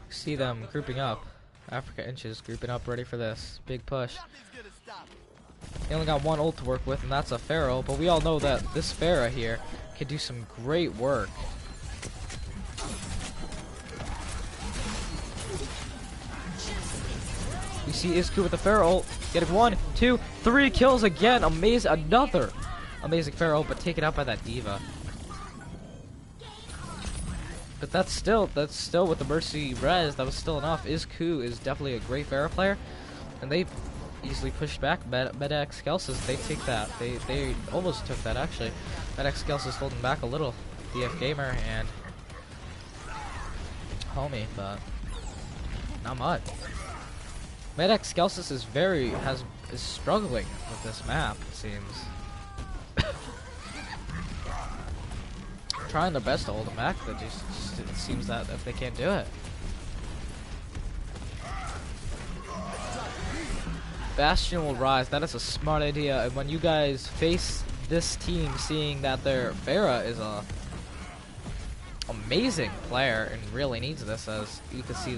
See them grouping up. Africa Inches grouping up, ready for this big push. They only got one ult to work with, and that's a Pharaoh, but we all know that this Pharah here can do some great work. You see Izku with the Pharaoh ult, getting 1, 2, 3 kills again. Amazing, another amazing Pharaoh, but taken out by that Diva. But that's still with the Mercy res, that was still enough. Izku is definitely a great Pharah player, and they easily pushed back. MetaExcelsis, they take that. They almost took that actually. MetaExcelsis holding back a little. DF Gamer and Homie, but not much. MetaExcelsis is struggling with this map, it seems. Trying their best to hold them back, but just it seems that if they can't do it. Bastion will rise. That is a smart idea. And when you guys face this team, seeing that their Pharah is a amazing player and really needs this, as you can see,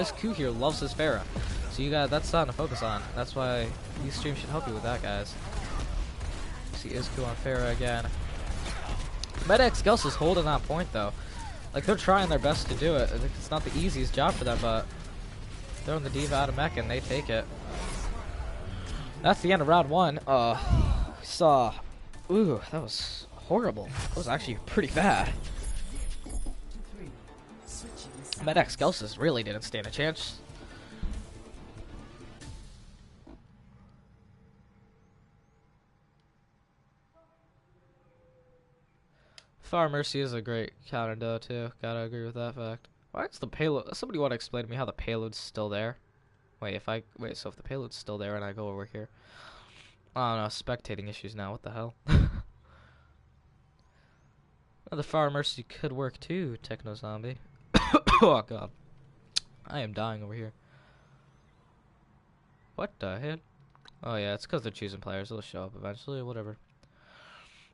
SQ here loves his Pharah. So you got that's something to focus on. That's why these streams should help you with that, guys. See SQ on Pharah again. MetaExcelsis is holding that point though. Like, they're trying their best to do it. It's not the easiest job for them, but throwing the Diva out of mech and they take it. That's the end of round 1. Saw, ooh, that was horrible. That was actually pretty bad. MetaExcelsis really didn't stand a chance. Far Mercy is a great counter though too. Gotta agree with that fact. Why is the payload? Somebody want to explain to me how the payload's still there? So if the payload's still there and I go over here, I don't know. Spectating issues now. What the hell? Well, the Far Mercy could work too. Techno Zombie. Oh god, I am dying over here. What the hell? Oh yeah, it's because they're choosing players. They'll show up eventually. Whatever.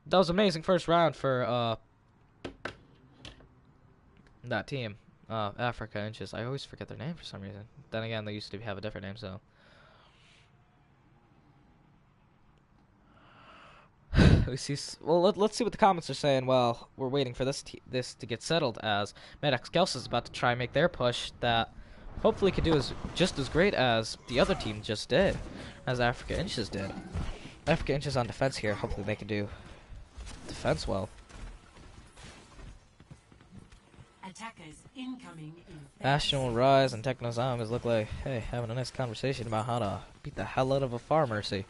That was amazing first round for that team, Africa Inches. I always forget their name for some reason. Then again, they used to have a different name, so. We see. Well, let's see what the comments are saying. Well, we're waiting for this to get settled, as MetaExcelsis is about to try and make their push that hopefully could do just as great as the other team just did, as Africa Inches did. Africa Inches on defense here. Hopefully they can do defense well. Attackers incoming in Bastion will rise and Techno Zombies look like, hey, having a nice conversation about how to beat the hell out of a Far Mercy.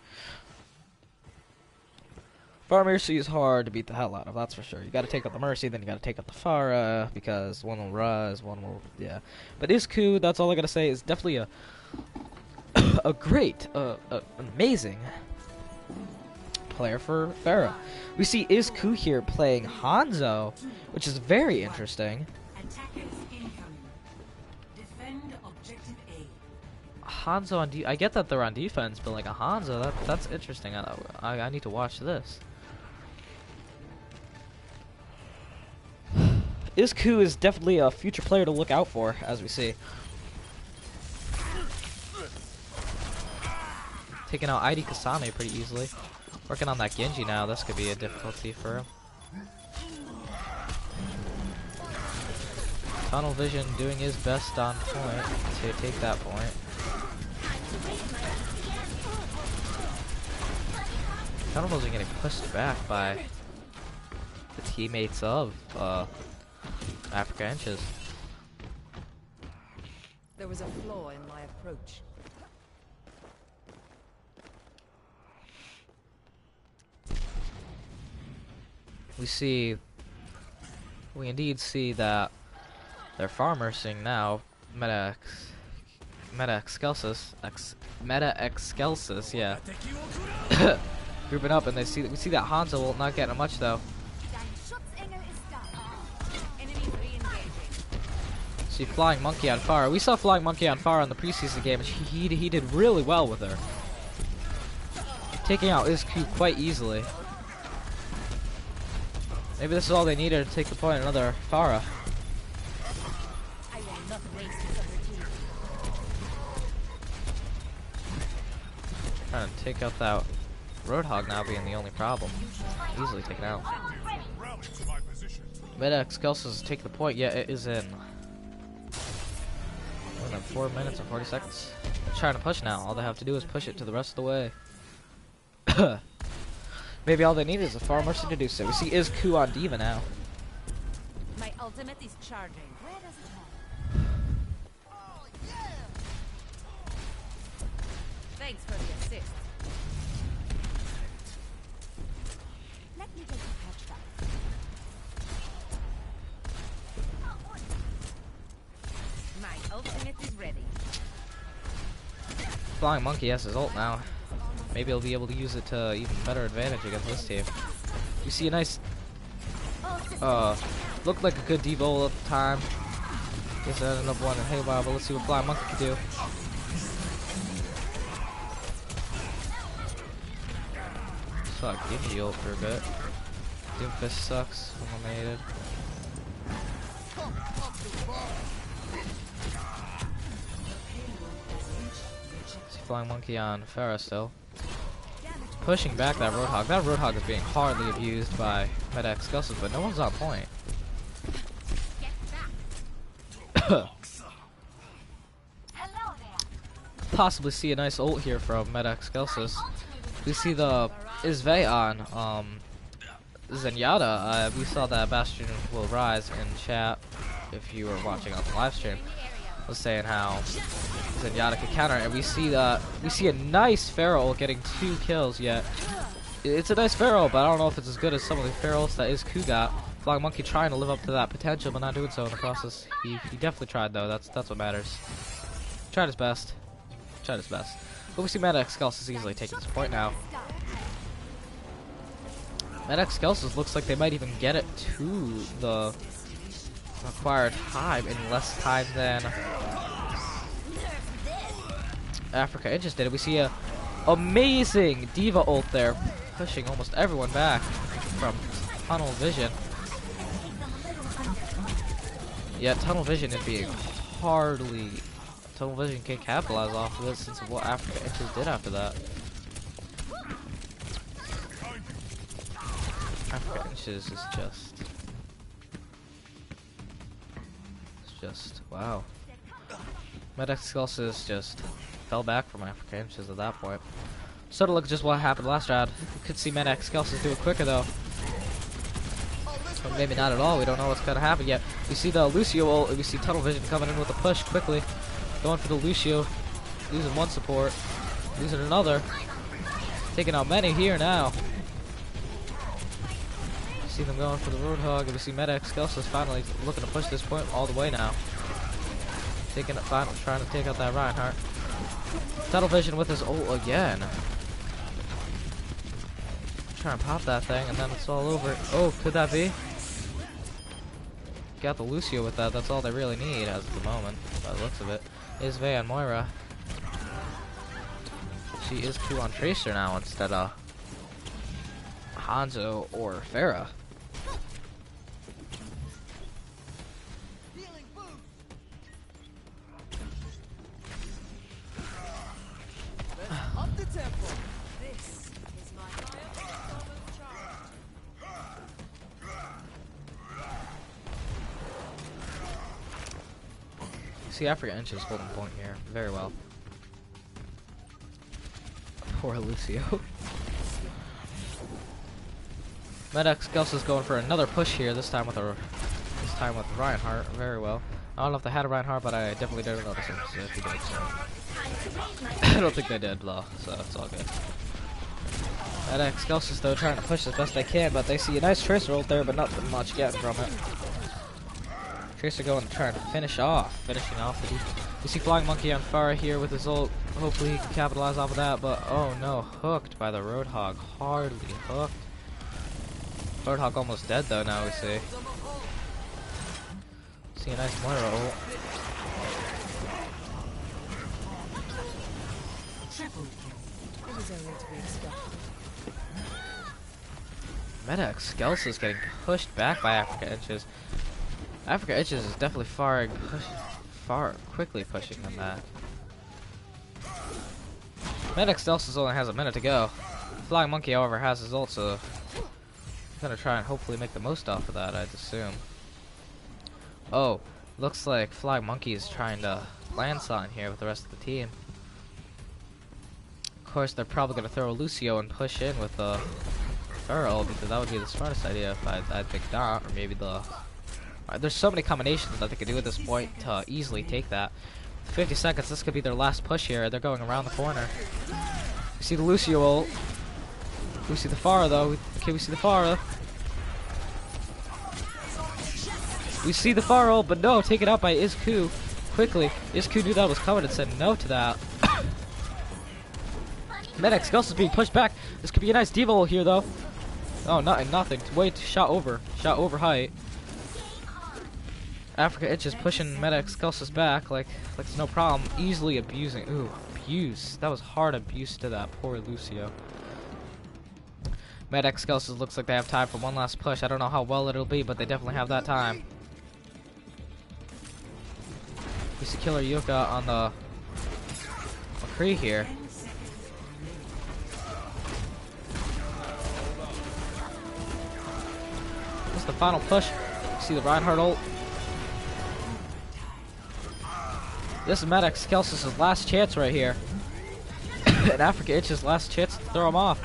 Pharah Mercy is hard to beat the hell out of, that's for sure. You gotta take out the Mercy, then you gotta take out the Pharah, because one will rise, one will, yeah. But Isku, that's all I gotta say, is definitely a a great, amazing player for Pharah. We see Isku here playing Hanzo, which is very interesting. Attackers incoming. Defend objective A. Hanzo on I get that they're on defense, but like a Hanzo, that's interesting. I need to watch this. Isku is definitely a future player to look out for, as we see. Taking out ID Kasame pretty easily. Working on that Genji now, this could be a difficulty for him. Tunnel Vision doing his best on point to take that point. Tunnel Vision getting pushed back by the teammates of Africa Inches. There was a flaw in my approach. We indeed see that they're farmersing now. MetaExcelsis, yeah. Grouping up, and we see that Hanzo will not get much though. See Flying Monkey on Pharah. We saw Flying Monkey on Pharah in the preseason game, and he did really well with her, taking out Isku quite easily. Maybe this is all they needed to take the point. Another Pharah. Trying to take out that Roadhog now being the only problem. Easily taken out. MetaExcelsis take the point, yeah, it is in. More than 4 minutes and 40 seconds. Trying to push now. All they have to do is push it to the rest of the way. Maybe all they need is a Pharah Mercy to do so. We see Isku on Diva now. My ultimate is charging. Thanks for the assist. Let me get you patched up. My ultimate is ready. Flying Monkey has his ult now. Maybe he'll be able to use it to even better advantage against this team. You see a nice, looked like a good Diva ult at the time. Guess I ended up winning Haywire, but let's see what Flying Monkey can do. Saw a Genji ult for a bit. Doomfist sucks, eliminated. See Flying Monkey on Pharah still. Pushing back that Roadhog. That Roadhog is being hardly abused by MetaExcelsis, but no one's on point. Possibly see a nice ult here from MetaExcelsis. We see the Isvei on Zenyatta. We saw that Bastion will rise in chat if you were watching on the live stream. Was saying how Zenyatta could counter, and we see a nice Pharah ult getting 2 kills. Yet it's a nice Pharah ult, but I don't know if it's as good as some of the Pharah ults that Isku got. Flying Monkey trying to live up to that potential, but not doing so in the process. He definitely tried though. That's what matters. Tried his best. But we see MetaExcelsis easily taking this point now. MetaExcelsis looks like they might even get it to the required time in less time than Africa Inches did. We see a amazing Diva ult there, pushing almost everyone back from Tunnel Vision. Yeah, Tunnel Vision is being hardly. Tunnel Vision can't capitalize off of it since of what Africa Inches did after that. Africa Inches is just wow. MetaExcelsis just fell back from Africa Inches at that point. Sort of look just what happened last round. We could see MetaExcelsis do it quicker though. But maybe not at all. We don't know what's gonna happen yet. We see the Lucio ult, we see Tunnel Vision coming in with a push quickly. Going for the Lucio. Losing one support. Losing another. Taking out many here now. see them going for the Roadhog, and we see MetaExcelsis finally looking to push this point all the way now. Taking it, finally trying to take out that Reinhardt. Tunnel vision with his ult again. Trying to pop that thing, and then it's all over. Oh, could that be? Got the Lucio with that. That's all they really need as of the moment, by the looks of it. Is Van Moira. She is 2 on Tracer now instead of Hanzo or Pharah. Up the tempo. This is my See, Africa Inch is holding point here very well. Poor Lucio. MetaExcelsis is going for another push here. This time with Reinhardt. Very well. I don't know if they had a Reinhardt, but I definitely didn't notice him. So if he did, so I don't think they did, though. So it's all good. MetaExcelsis though trying to push as best they can, but they see a nice Tracer ult there, but not much getting from it. Tracer going to try to finishing off the deep. You see Flying Monkey on fire here with his ult. Hopefully he can capitalize off of that, but oh no, hooked by the Roadhog. Hardly hooked. Roadhog almost dead though now we see. See a nice Moira ult. MetaExcelsis is getting pushed back by Africa Inches. Africa Inches is definitely quickly pushing them back. MetaExcelsis only has a minute to go. Flying Monkey, however, has his ult, so he's gonna try and hopefully make the most off of that, I'd assume. Oh, looks like Flying Monkey is trying to land sign here with the rest of the team. Of course, they're probably gonna throw a Lucio and push in with the Ethereal, because that would be the smartest idea if I think not, or maybe the... there's so many combinations that they could do at this point to easily take that. 50 seconds, this could be their last push here. They're going around the corner. We see the Lucio ult. We see the Pharah though. Okay, we see the Pharah. We see the Pharah ult, but no, taken out by Izku quickly. Izku knew that was coming and said no to that. MetaExcelsis is being pushed back. This could be a nice D.Va ult here though. Oh, nothing. Wait, shot over height. Africa Itch is pushing MetaExcelsis back like it's no problem. Easily abusing. Ooh, abuse. That was hard abuse to that poor Lucio. MetaExcelsis looks like they have time for one last push. I don't know how well it'll be, but they definitely have that time. We see Killer Yuka on the McCree here. This is the final push. See the Reinhardt ult. This is MetaExcelsis' last chance right here. And Africa Itch's last chance to throw him off.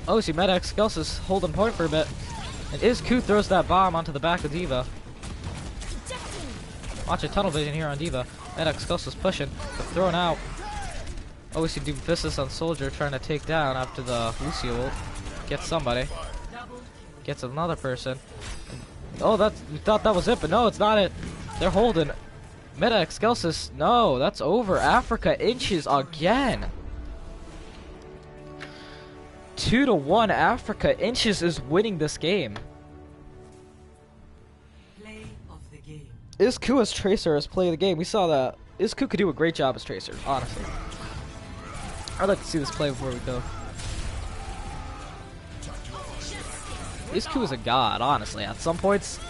Oh, see MetaExcelsis holding point for a bit. And Izku throws that bomb onto the back of D.Va. Watch a tunnel vision here on D.Va. MetaExcelsis pushing, but thrown out. Oh, we see Doomfistas on Soldier trying to take down after the Lucio ult. Gets somebody. Gets another person. Oh, we thought that was it, but no, it's not it. They're holding. MetaExcelsis, no, that's over. Africa Inches again. 2-1, Africa Inches is winning this game. Play of the game. Izku as Tracer as play of the game. We saw that. Izku could do a great job as Tracer, honestly. I'd like to see this play before we go. Izku is a god, honestly. At some points,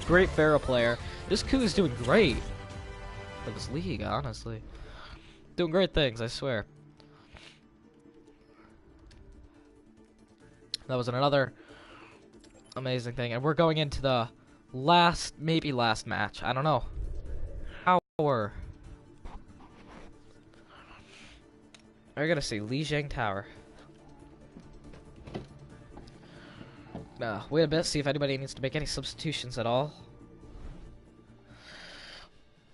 great Pharah player. Izku is doing great for this league, honestly. Doing great things, I swear. That was another amazing thing. And we're going into the maybe last match. I don't know. Tower. We're gonna see Li Zhang Tower. Wait a bit, see if anybody needs to make any substitutions at all.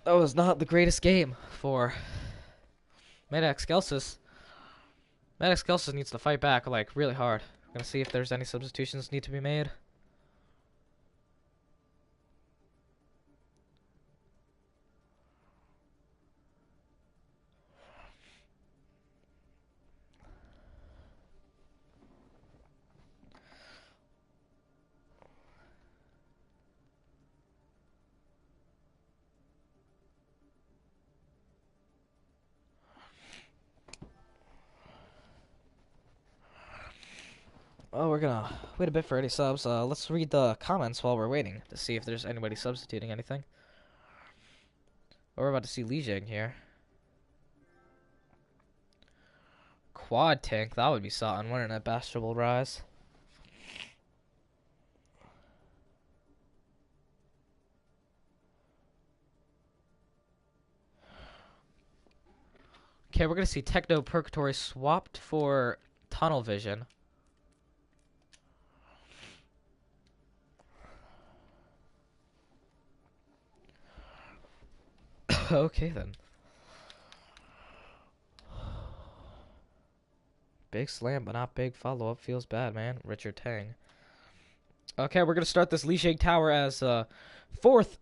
That was not the greatest game for MetaExcelsis. MetaExcelsis needs to fight back, like, really hard. Gonna see if there's any substitutions need to be made. Oh, we're gonna wait a bit for any subs. Let's read the comments while we're waiting to see if there's anybody substituting anything. Oh, we're about to see Li Jing here. Quad tank, that would be something, wouldn't it? Bastable Rise. Okay, we're gonna see Techno Purgatory swapped for Tunnel Vision. Okay then. Big slam, but not big follow-up. Feels bad, man. Richard Tang. Okay, we're gonna start this Li Jing Tower as fourth.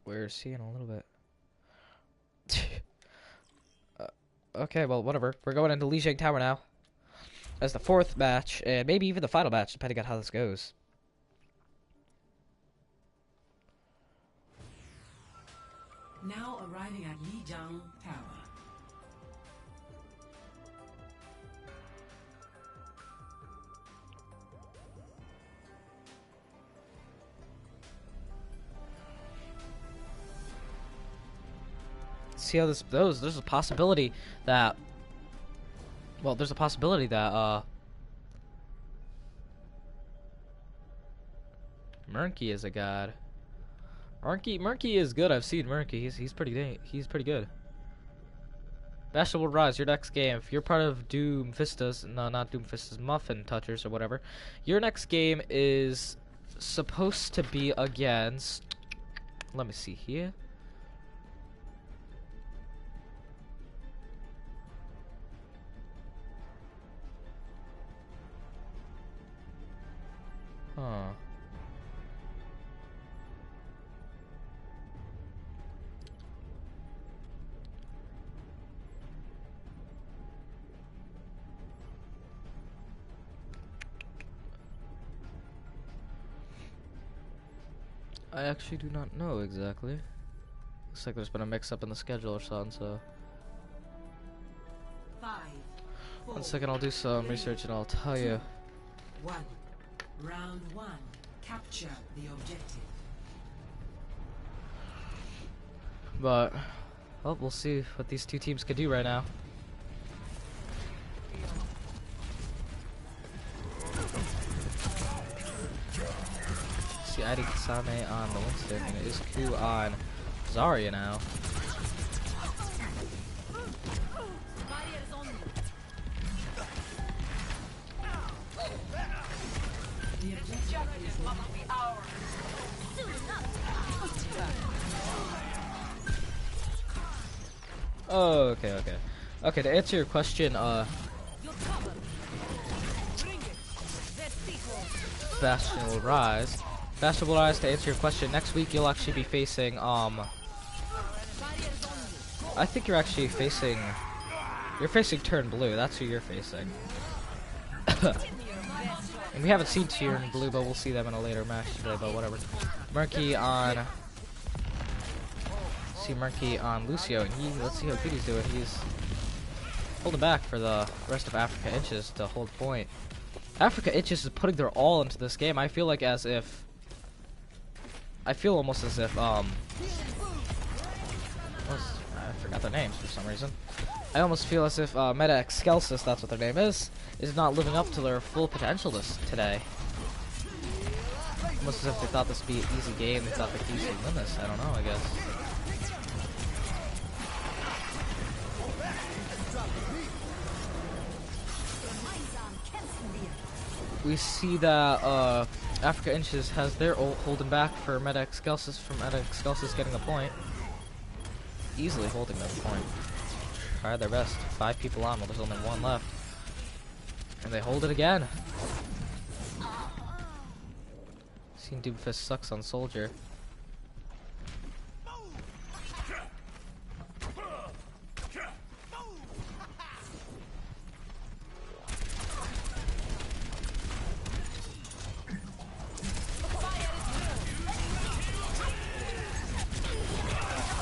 We're seeing a little bit. Okay, well, whatever. We're going into Li Jing Tower now as the fourth match, and maybe even the final match, depending on how this goes. Now arriving at Lijiang Tower. See how this goes. There's a possibility that, well, there's a possibility that Murky is a god. Murky is good. I've seen Murky. He's pretty good. Bashful Rise, your next game. If you're part of Doomfistas, no, not Doomfistas, Muffin Touchers or whatever, your next game is supposed to be against. Let me see here. Huh. I actually do not know exactly. Looks like there's been a mix-up in the schedule or something, so... 5, 4, 1 second, I'll do some research and I'll tell you. 1. Round 1. Capture the objective. But, well, we'll see what these two teams can do right now. See, Adi Kasame on the Winston, and it is Ku on Zarya now. Oh, okay. Okay, to answer your question, Bastion will rise. Bastion will rise, to answer your question, next week you'll actually be facing, I think you're actually facing, Turn Blue, that's who you're facing. And we haven't seen Turn Blue, but we'll see them in a later match today, but whatever. Murky on... See Murky on Lucio, and let's see how good he's doing. He's holding back for the rest of Africa Inches to hold point. Africa Inches is putting their all into this game. I feel almost as if I forgot their names for some reason. I almost feel as if MetaExcelsis, that's what their name is not living up to their full potential today. Almost as if they thought this would be an easy game. They thought they could easily win this. I don't know, I guess. We see that Africa Inches has their ult holding back for MetaExcelsis from MetaExcelsis getting a point. Easily holding that point. Try their best. 5 people on, well there's only 1 left. And they hold it again. Seen Doomfist sucks on Soldier.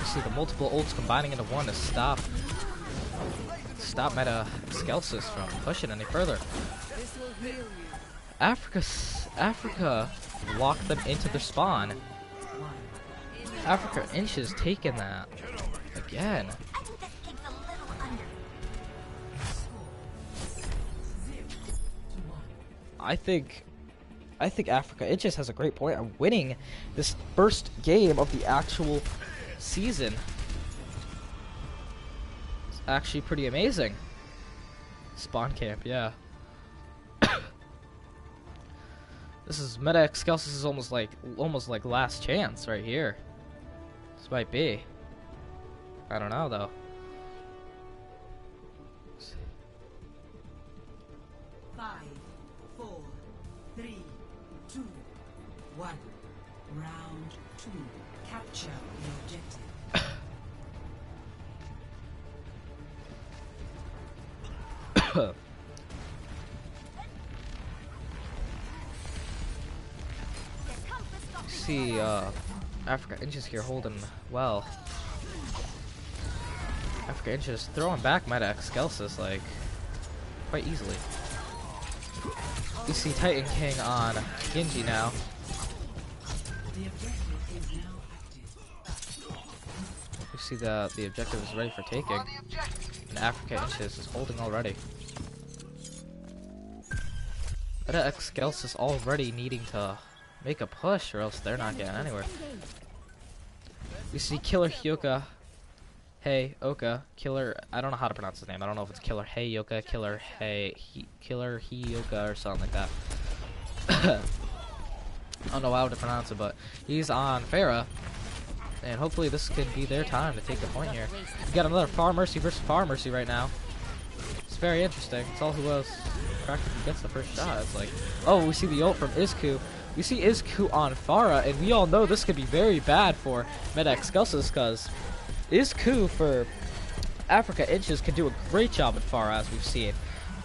See the multiple ults combining into one to stop MetaExcelsis from pushing any further. Africa locked them into their spawn. Africa Inches taking that again. I think Africa Inches has a great point on winning this first game of the actual season. It's actually pretty amazing. Spawn camp, yeah. This is MetaExcelsis is almost like last chance right here. This might be. I don't know though. 5, 4, 3, 2, 1. Round 2. Capture the objective. See, Africa Inches here holding well. Africa Inches throwing back MetaExcelsis like quite easily. You see Titan King on Genji now. The objective is now active. You see the objective is ready for taking, and Africa Inches is holding already. MetaExcelsis already needing to make a push, or else they're not getting anywhere. We see Killer Hyoka. Hey, Oka. Killer. I don't know how to pronounce his name. I don't know if it's Killer Hey Yoka, Killer Hyoka, or something like that. I don't know how to pronounce it, but he's on Pharah. And hopefully this could be their time to take the point here. We got another Far Mercy versus Far Mercy right now. It's very interesting. It's all who else practically gets the first shot. It's like, oh, we see the ult from Izku. We see Izku on Pharah, and we all know this could be very bad for MetaExcelsis, because Izku for Africa Inches can do a great job at Pharah, as we've seen.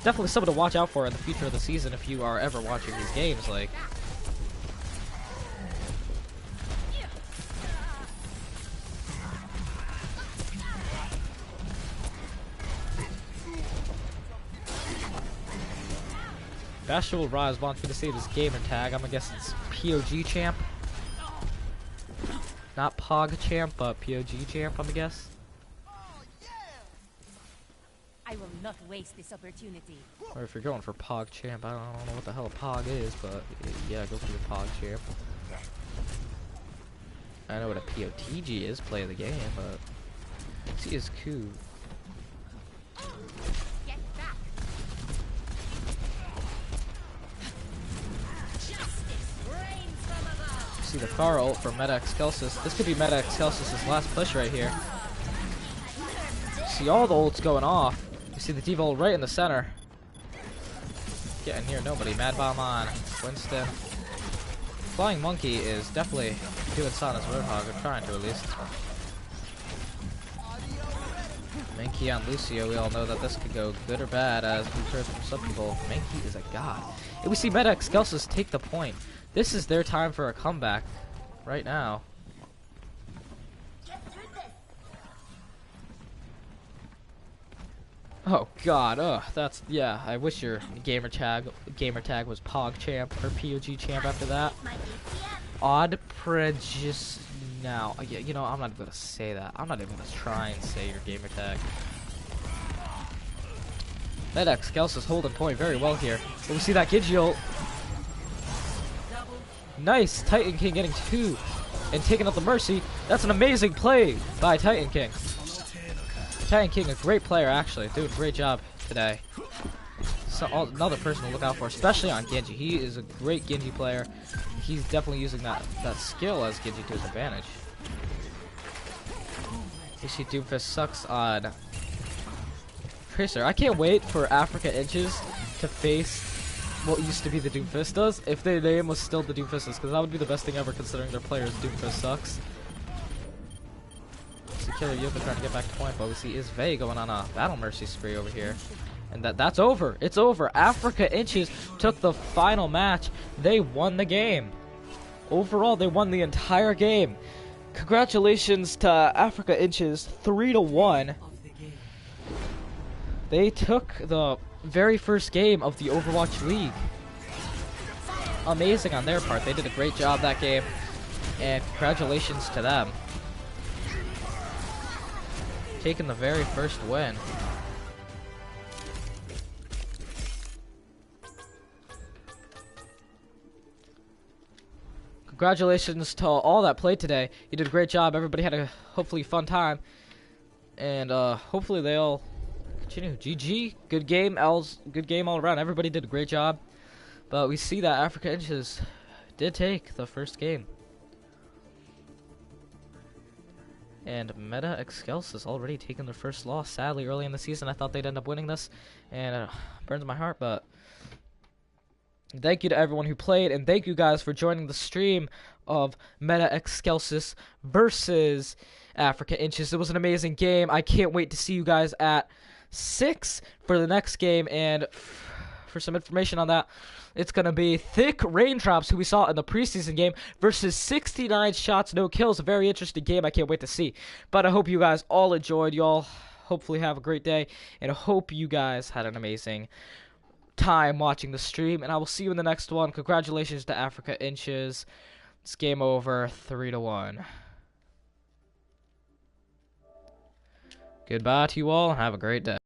Definitely someone to watch out for in the future of the season if you are ever watching these games. Like, Bashful Rise wants me to say this gamer tag. I'm gonna guess it's POG champ. Not Pog champ, but POG champ, I'm gonna guess. I will not waste this opportunity. Or if you're going for Pog champ, I don't know what the hell a Pog is, but yeah, go for your Pog champ. I know what a POTG is, play of the game, but see is cool. Get back. See the far ult from MetaExcelsis. This could be MetaExcelsis' last push right here. See all the ults going off. You see the D.Va ult right in the center. Getting near nobody. Mad Bomb on Winston. Flying Monkey is definitely doing Sana's Roadhog, or trying to at least. Mankey on Lucio, we all know that this could go good or bad, as we've heard from some people. Mankey is a god. And we see MetaExcelsis take the point. This is their time for a comeback right now. Oh god, that's, yeah, I wish your gamer tag was Pog champ or POG champ after that. Odd prejudice. Now, yeah, you know, I'm not even gonna say that. I'm not even gonna try and say your gamer tag. MetaExcelsis holding point very well here. But we see that Genji ult. Nice! Titan King getting 2 and taking out the Mercy. That's an amazing play by Titan King. Titan King, a great player actually, doing a great job today. So another person to look out for, especially on Genji. He is a great Genji player. He's definitely using that skill as Genji to his advantage. You see Doomfist sucks on Tracer. I can't wait for Africa Inches to face what used to be the Doomfistas, if their name was still the Doomfistas, because that would be the best thing ever considering their players Doomfist sucks. See Killer Yuka trying to get back to point, but we see Isvei going on a Battle Mercy spree over here. And that's over. It's over. Africa Inches took the final match. They won the game. Overall, they won the entire game. Congratulations to Africa Inches, 3-1. They took the very first game of the Overwatch League. Amazing on their part. They did a great job that game. And congratulations to them. Taking the very first win. Congratulations to all that played today. You did a great job. Everybody had a hopefully fun time. And hopefully they all continue. GG. Good game. Good game all around. Everybody did a great job. But we see that Africa Inches did take the first game. And MetaExcelsis already taken their first loss. Sadly, early in the season, I thought they'd end up winning this. And it burns my heart, but thank you to everyone who played, and thank you guys for joining the stream of MetaExcelsis versus Africa Inches. It was an amazing game. I can't wait to see you guys at 6 for the next game, and for some information on that, it's going to be Thick Raindrops, who we saw in the preseason game, versus 69 shots, no kills. A very interesting game. I can't wait to see. But I hope you guys all enjoyed. You all hopefully have a great day, and I hope you guys had an amazing time watching the stream, and I will see you in the next one. Congratulations to Africa Inches. It's game over, 3-1. Goodbye to you all, and have a great day.